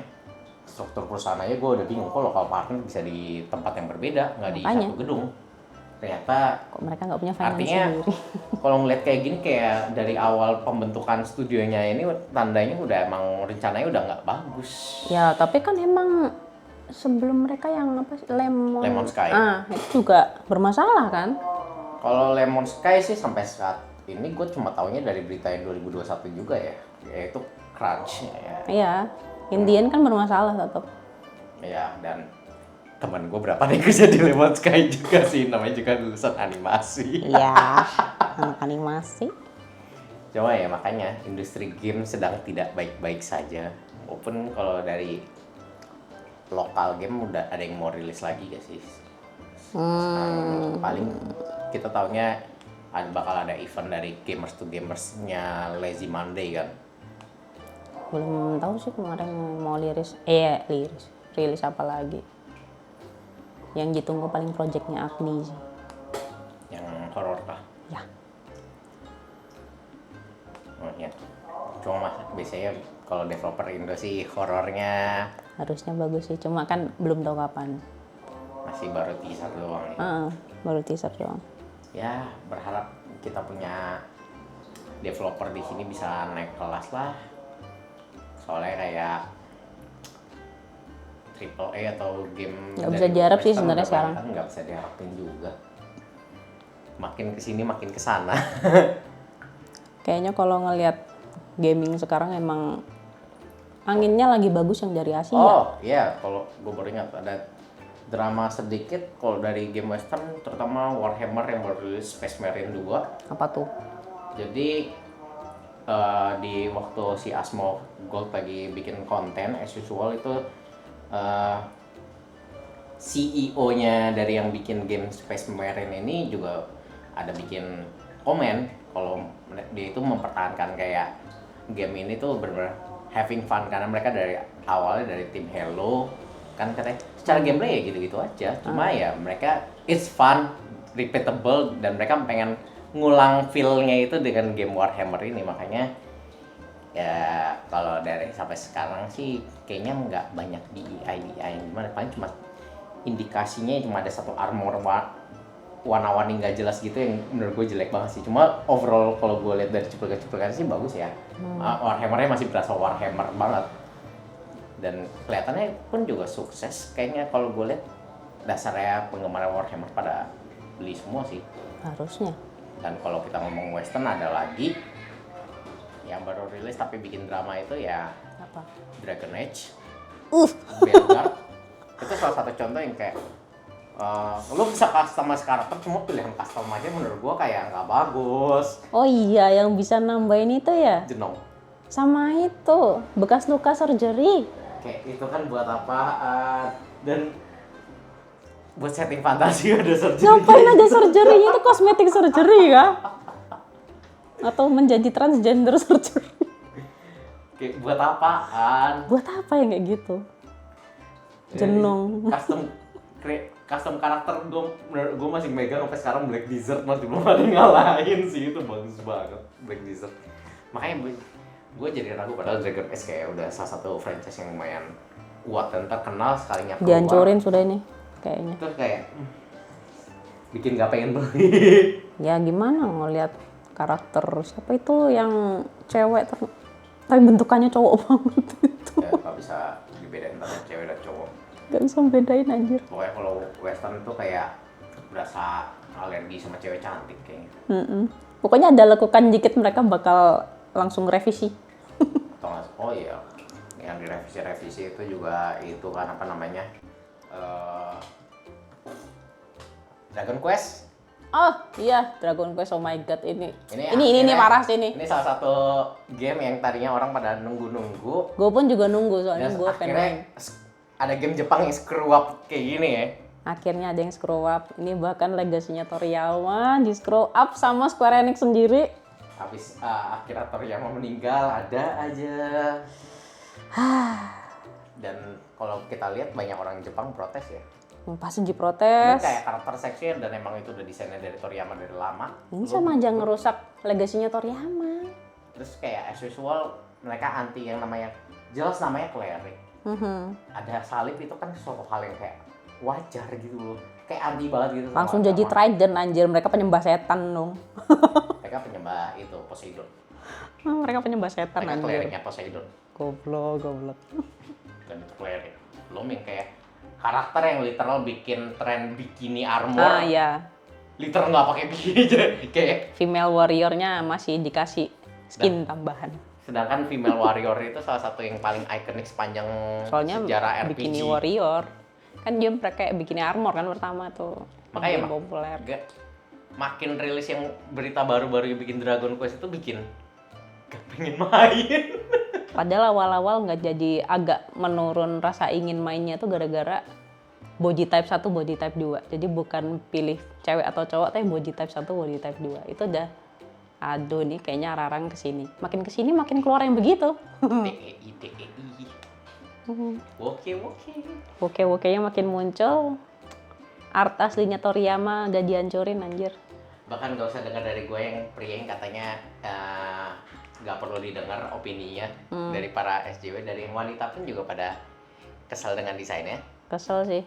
struktur perusahaan aja gue udah bingung kok lokal partner bisa di tempat yang berbeda, nggak di Makanya. satu gedung. Ternyata Kok mereka nggak punya finance artinya sendiri? kalau ngeliat kayak gini kayak dari awal pembentukan studionya ini tandanya udah emang rencananya udah nggak bagus. Ya tapi kan emang sebelum mereka yang apa sih Lemon Sky. Itu juga bermasalah kan? Kalau Lemon Sky sih sampai saat ini gue cuma taunya dari berita yang 2021 juga ya, yaitu Crunch ya. Iya, Indian kan bermasalah tetap. Ya, dan teman gue berapa nih kerja di Lemon Sky juga sih, namanya juga lulusan animasi. Iya, anak animasi. Cuma ya makanya industri game sedang tidak baik-baik saja. Walaupun kalau dari lokal game udah ada yang mau rilis lagi gak sih? Paling kita taunya bakal ada event dari gamers to gamersnya Lazy Monday kan. Belum tahu sih kemarin mau rilis apa lagi. Yang ditunggu paling projectnya Agni sih. Yang horor kah? Ya. Oh ya. Cuma biasanya kalau developer Indo sih horornya Harusnya bagus sih, cuma kan belum tahu kapan. masih baru teaser doang nih. Baru teaser doang. Ya berharap kita punya developer di sini bisa naik kelas lah. Soalnya kayak AAA atau game Nggak bisa diharap sih Western sebenarnya udah sekarang. banyak, nggak bisa diharapin juga. Makin kesini makin kesana. Kayaknya kalau ngelihat gaming sekarang emang anginnya lagi bagus yang dari Asia. Oh iya, kalau gue baru ingat ada drama sedikit kalau dari game western, terutama Warhammer yang baru rilis Space Marine 2. Apa tuh? Jadi di waktu si Asmo Gold lagi bikin konten as usual itu CEO-nya dari yang bikin game Space Marine ini juga ada bikin komen kalau dia itu mempertahankan kayak game ini tuh benar-benar having fun karena mereka dari awalnya dari tim Halo kan katanya secara gameplay ya gitu-gitu aja, cuma ya mereka it's fun, repeatable, dan mereka pengen ngulang feel-nya itu dengan game Warhammer ini. Makanya ya kalau dari sampai sekarang sih kayaknya nggak banyak di EI gimana, paling cuma indikasinya cuma ada satu armor warna-warni nggak jelas gitu yang menurut gue jelek banget sih. Cuma overall kalau gue lihat dari cuplikan-cuplikan sih bagus ya. Warhammer-nya masih berasa Warhammer banget. Dan kelihatannya pun juga sukses. Kayaknya kalau gue lihat dasarnya penggemar Warhammer pada beli semua sih. Harusnya. Dan kalau kita ngomong western ada lagi yang baru rilis tapi bikin drama itu ya Apa? Dragon Age. Belguard. Itu salah satu contoh yang kayak lu bisa customize karakter, cuma pilihan custom aja menurut gua kayak nggak bagus. Oh iya, yang bisa nambahin itu ya? Jenong. Sama itu, bekas luka surgery. Kayak itu kan buat apaan? Dan buat setting fantasi ada surgery. Ngapain ada surgery? Itu kosmetik surgery ya? Atau menjadi transgender surgery? Kayak buat apaan? Buat apa yang kayak gitu? Jenong. Custom karakter gue masih megang sampai sekarang Black Desert, masih belum ada yang ngalahin sih, itu bagus banget Black Desert. Makanya gue jadi ragu, padahal Dragon Age kayak udah salah satu franchise yang lumayan kuat dan terkenal sekalinya keluar. Dihancurin sudah ini kayaknya. Itu kayak bikin gak pengen beli. Ya gimana ngelihat karakter siapa itu yang cewek tapi bentukannya cowok banget itu. Ya gak bisa dibedain antara cewek dan cowok. Gak bisa bedain anjir. Pokoknya kalau western itu kayak berasa alergi sama cewek cantik kayaknya. Pokoknya ada lekukan dikit mereka bakal langsung revisi. Oh iya, yang direvisi itu juga itu kan apa namanya, Dragon Quest. Oh iya, Dragon Quest, oh my god ini akhirnya- parah sih ini. Ini salah satu game yang tadinya orang pada nunggu-nunggu. Gue pun juga nunggu soalnya Dan gue pengen main. akhirnya ada game Jepang yang screw up kayak gini ya. Akhirnya ada yang screw up. Ini bahkan legasinya Toriyama di screw up sama Square Enix sendiri. Habis akhirnya Toriyama meninggal, ada aja. Dan kalau kita lihat banyak orang Jepang protes ya. Pasti Ini diprotes. kayak karakter seksi dan emang itu udah desainnya dari Toriyama dari lama. Ini sama aja ngerusak legasinya Toriyama. Terus kayak as usual mereka anti yang namanya jelas namanya cleric. Ada salib itu kan suatu hal yang kayak wajar gitu loh. Kayak anti banget gitu. Langsung sama jadi agama. trident anjir, mereka penyembah setan dong. Mereka penyembah itu Poseidon. Mereka penyembah setan Mereka anjir. clericnya Poseidon. Goblok. Dan itu cleric. Belum yang kayak karakter yang literal bikin tren bikini armor. Ah iya, Literal nggak pakai bikini aja. Kayak female warrior-nya masih dikasih skin tambahan. sedangkan female warrior itu salah satu yang paling ikonik sepanjang Soalnya sejarah RPG. bikini warrior. Kan dia kayak bikini armor kan pertama tuh. Makanya Yang populer. Makin rilis yang berita baru-baru yang bikin Dragon Quest itu bikin gak pengen main. Padahal awal-awal nggak jadi agak menurun rasa ingin mainnya tuh gara-gara body type 1, body type 2. Jadi bukan pilih cewek atau cowok, tapi body type 1, body type 2. Itu udah, aduh nih kayaknya arang kesini. Makin kesini makin keluar yang begitu. DEI. Oke. Woke-wokenya makin muncul. Art aslinya Toriyama udah dihancurin anjir. Bahkan gak usah dengar dari gue yang pria yang katanya gak perlu didengar opininya dari para SJW, dari yang wanita pun juga pada kesel dengan desainnya. Kesel sih.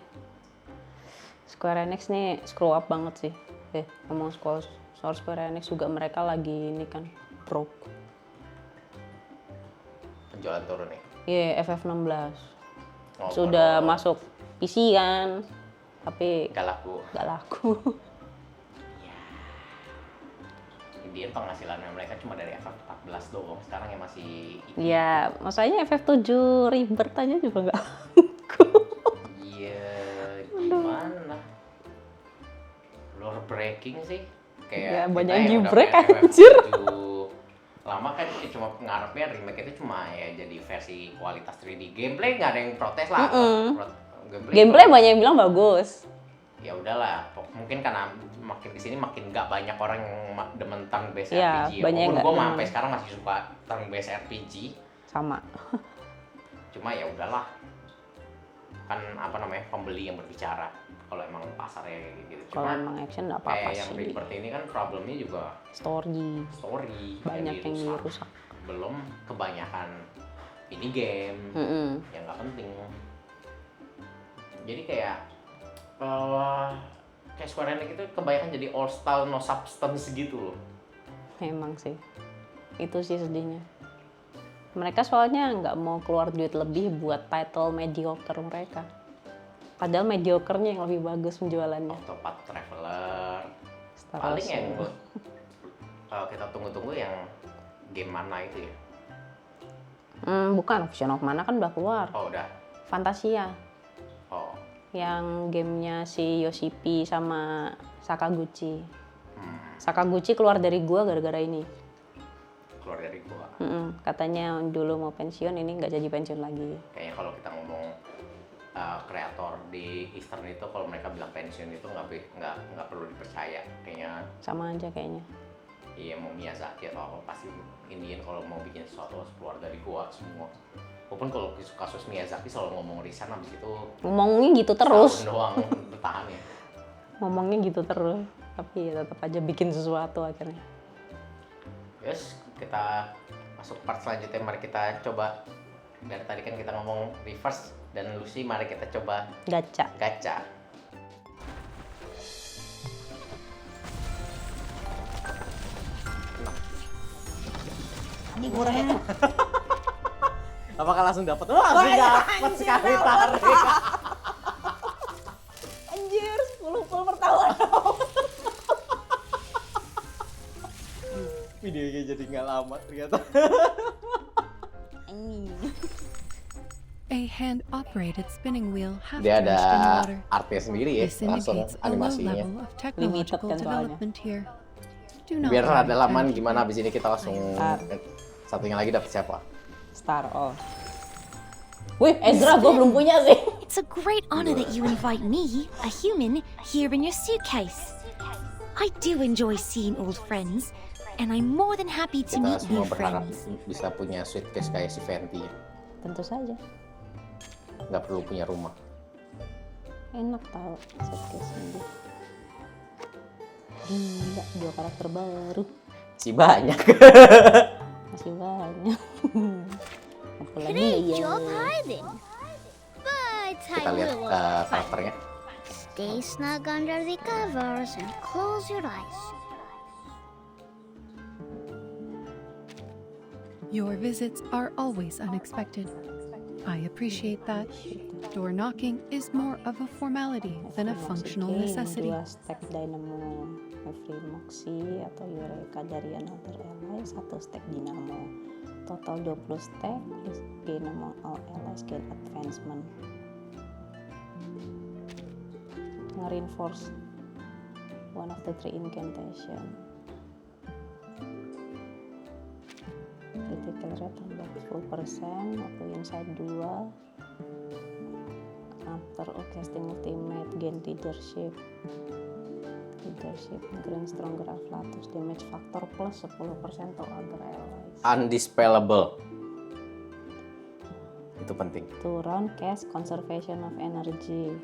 Square Enix nih screw up banget sih. Ngomong soal Square Enix juga, mereka lagi ini kan broke. Penjualan turun nih. Iya, FF16. Oh, Sudah masuk PC kan, tapi gak laku. gak laku. Dia penghasilannya mereka cuma dari FF14 doang. Sekarang yang masih Ya, maksudnya FF7 Rebirth aja juga gak laku. Iya, gimana? Lore breaking sih. Kayak Ya, kita banyak yang udah jubrek, main anjir. FF7 lama kan cuma ngarepnya remake itu cuma ya jadi versi kualitas 3D. Gameplay nggak ada yang protes lah. Gameplay banyak yang bilang bagus. Ya udahlah, mungkin karena makin di sini makin nggak banyak orang yang demen turn based Iya, RPG. banyak yang Walaupun nggak gue demen. sampai sekarang masih suka turn based RPG. Sama. Cuma ya udahlah, kan apa namanya, pembeli yang berbicara. Kalau emang pasarnya kayak gitu. Kalau Cuma emang action nggak apa-apa kayak yang sih. Rebirth ini kan problemnya juga Story. Banyak yang dirusak. Belum kebanyakan ini game yang nggak penting. Jadi kayak kayak Square Enix itu kebanyakan jadi all style no substance gitu loh. Memang sih. Itu sih sedihnya. Mereka soalnya nggak mau keluar duit lebih buat title mediocre mereka. Padahal mediocre-nya yang lebih bagus penjualannya. Octopath Traveler. Star Paling Ocean. yang kita tunggu-tunggu yang game mana itu ya? Bukan, Vision of Mana kan udah keluar. Oh udah. Fantasia. Oh. Yang gamenya si Yoshipi sama Sakaguchi. Sakaguchi keluar dari gua gara-gara ini. Keluar dari gua. Katanya dulu mau pensiun, ini nggak jadi pensiun lagi. Kayaknya kalau kita ngomong kreator di Eastern itu, kalau mereka bilang pensiun itu nggak perlu dipercaya. Kayaknya Sama aja kayaknya. iya, mau Miyazaki atau apa pasti Indian kalau mau bikin sesuatu harus keluar dari gua semua. Walaupun kalau kasus Miyazaki selalu ngomong resign, habis itu Ngomongnya gitu terus. setahun doang bertahan ya. Ngomongnya gitu terus. Tapi ya tetap aja bikin sesuatu akhirnya. Yes, kita masuk part selanjutnya. Mari kita coba. Dari tadi kan kita ngomong reverse dan Lucy, mari kita coba Gacha. gacha. Ini goreng. Apakah langsung dapat? Langsung dapat sekali tarik. Anjir, 10 per tahun. Videonya jadi nggak lama ternyata. A hand-operated spinning wheel half Dia drenched in ada water. artnya sendiri ya, This langsung indicates a low animasinya. level of technological kan soalnya. development here. Do not Biar worry, ada laman friend. gimana abis ini kita langsung satunya lagi dapat siapa? Star Ocean. Wih, Ezra gue belum punya sih. It's a great honor that you invite me, a human, here in your suitcase. I do enjoy seeing old friends, and I'm more than happy to Kita meet semua new berharap friends. bisa punya suitcase kayak si Fenty. Tentu saja. Nggak perlu punya rumah. Enak tahu set case ini. Gila, 2 karakter baru. Masih banyak. Masih banyak. Apalagi Great ya. job hiding. But Kita I lihat will find karakternya. Stay snug under the covers and close your eyes. Your visits are always unexpected. I appreciate that. Door knocking is more of a formality than a functional necessity. 2 stack Dynamo Every Moxie atau Eureka dari Another Ally, 1 stack Dynamo. Total 20 stack is gain among all allies, gain advancement. Nge-reinforce one of the 3 incantation. Critical rate tambah 10%, waktu inside 2. After casting ultimate, gain leadership, gain stronger Afflatus, damage factor plus 10% to other allies. Undispellable. Itu penting. To round cast conservation of energy.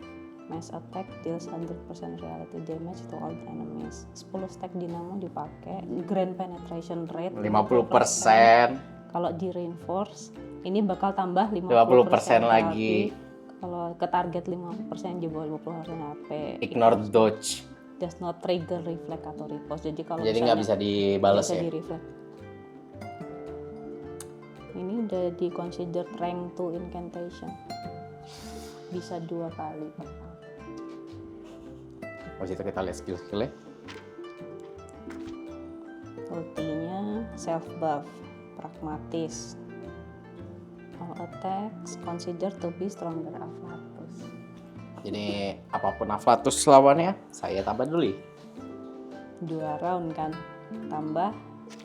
Mass attack deals 100% reality damage to all enemies. 10 stack Dynamo dipakai. Grand penetration rate 50%. Kalau di reinforce ini bakal tambah 50% 50% lagi. Kalau ke target 50% di bawah 50% HP. Ignore dodge. Does not trigger reflect atau riposte. Jadi kalau Jadi nggak bisa dibales bisa ya. di reflect. Ini udah di consider rank 2 incantation. Bisa 2 kali. Habis itu kita lihat skill-skillnya. Ultinya self buff, pragmatis. All attacks consider to be stronger Afflatus. Jadi apapun Afflatus lawannya, saya tambah dulu. 2 round kan. Tambah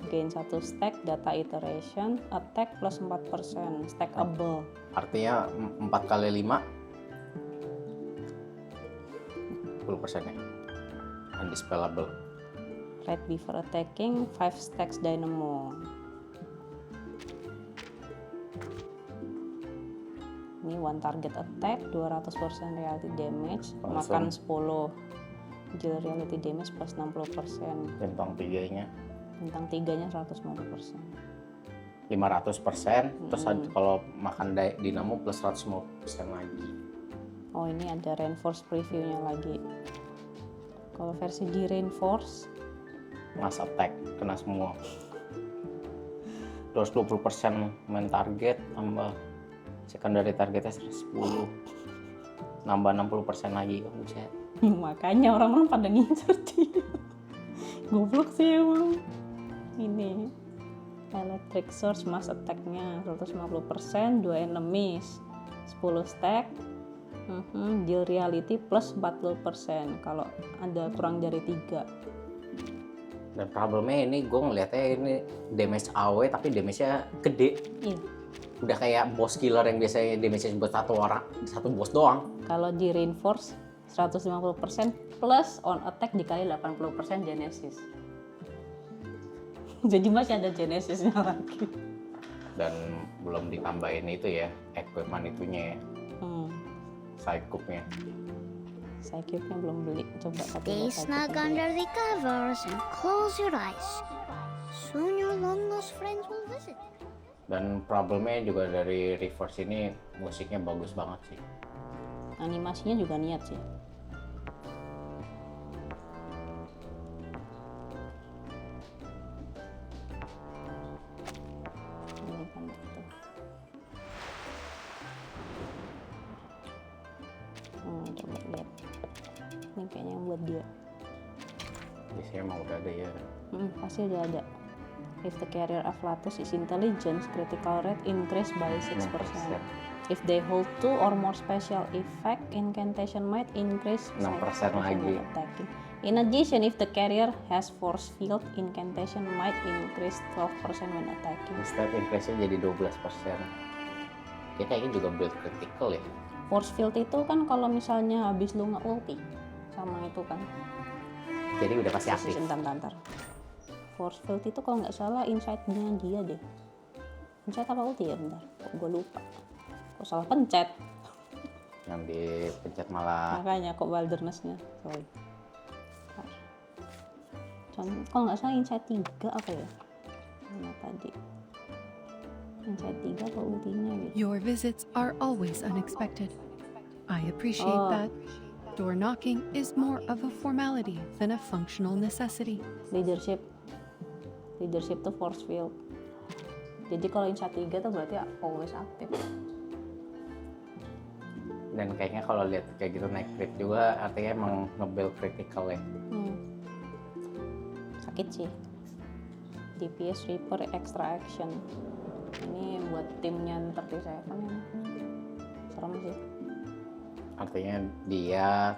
gain 1 stack data iteration, attack plus 4%, stackable. Artinya 4 kali 5 10% ya. Undispellable. Right before attacking 5 stacks Dynamo. Ini one target attack 200% reality damage, makan 10 deal reality damage plus 60%. Bintang 3-nya Bintang 3-nya 150%. 500%, terus kalau makan Dynamo plus 150% lagi. Oh, ini ada reinforce previewnya lagi. Kalau versi di reinforce Mass attack kena semua. Terus 20% main target tambah secondary targetnya 10. Nambah 60% lagi. Buset. makanya orang-orang pada ngincer dia. Goblok sih emang. Ini electric source mass attack-nya 150%, 2 enemies, 10 stack. Deal reality plus 40% kalau ada kurang dari 3. Dan problemnya ini gue ngeliatnya ini damage AW tapi damage-nya gede. Iya. Udah kayak boss killer yang biasanya damage-nya buat satu bos doang. Kalau di reinforce 150% plus on attack dikali 80% Genesis. Jadi masih ada Genesisnya lagi. Dan belum ditambahin itu ya, equipment itunya ya, Psycup-nya. Psycup-nya belum beli, coba Stay snug under the covers and close your eyes. Soon your long lost friends will visit. Dan problemnya juga dari Reverse ini musiknya bagus banget sih. Animasinya juga niat sih. Ini kan itu. Coba lihat. Ini kayaknya yang buat dia. Biasanya emang udah ada ya. Pasti udah ada. If the carrier Afflatus is intelligence, critical rate increase by 6%. If they hold 2 or more special effect, incantation might increase 6% lagi. when attacking. In addition, if the carrier has force field, incantation might increase 12% when attacking. Stat increase-nya jadi 12%. Ya kayaknya juga build critical ya. Force field itu kan kalau misalnya habis lu nge-ulti sama itu kan. Jadi udah pasti aktif. Bentar. Force field itu kalau nggak salah insight-nya dia deh. Pencet apa ulti ya, bentar. Kok gue lupa. Kok salah pencet? Yang dipencet malah. Makanya kok wilderness-nya. Sorry. Kalau nggak salah Insight 3 apa ya? Mana tadi? Insight 3 apa ultinya gitu. Your visits are always unexpected. I appreciate Oh. that. Door knocking is more of a formality than a functional necessity. Leadership tuh force field. Jadi kalau Insight 3 tuh berarti always aktif. Dan kayaknya kalau lihat kayak gitu naik crit juga artinya emang nge-build critical ya. Sakit sih. DPS Reaper extra action. Ini buat timnya 37 ya. Serem sih. Artinya dia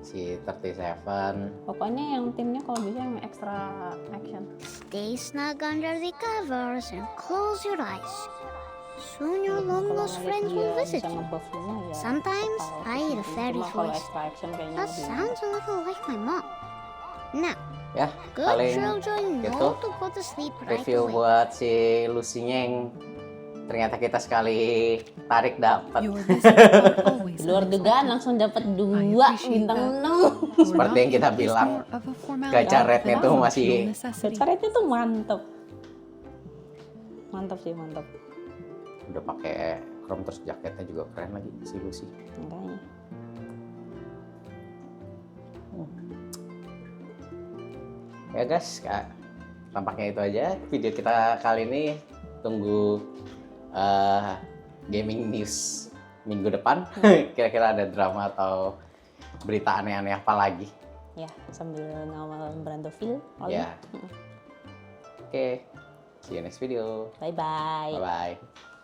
si 37 Pokoknya yang timnya kalau bisa yang extra action. Stay snug under the covers and close your eyes. Soon your long Kalau lost ngeliat friends will dia visit bisa you. ngebuff semua ya. Sometimes bakal I hear a kesini. fairy Cuma kalau voice. extra action kayaknya That lebih sounds a little like my mom. Now, ya. good Paling children gitu know to go to sleep right review away. buat si Lucy-nya yang ternyata kita sekali tarik dapat. Your visits are always Di luar dugaan langsung dapat 2 bintang 6. Door Seperti yang kita knocking is bilang, more of a formality gacha than rate-nya a tuh functional masih- necessity. Caranya tuh mantep. Mantap sih, mantap. Udah pakai chrome terus jaketnya juga keren lagi si Lucy. Makanya. Ya guys, tampaknya itu aja video kita kali ini. Tunggu gaming news minggu depan. Kira-kira ada drama atau berita aneh-aneh apa lagi? Ya, sambil ngawal Brandoville. Ya. Oke, see you next video. Bye-bye. Bye-bye.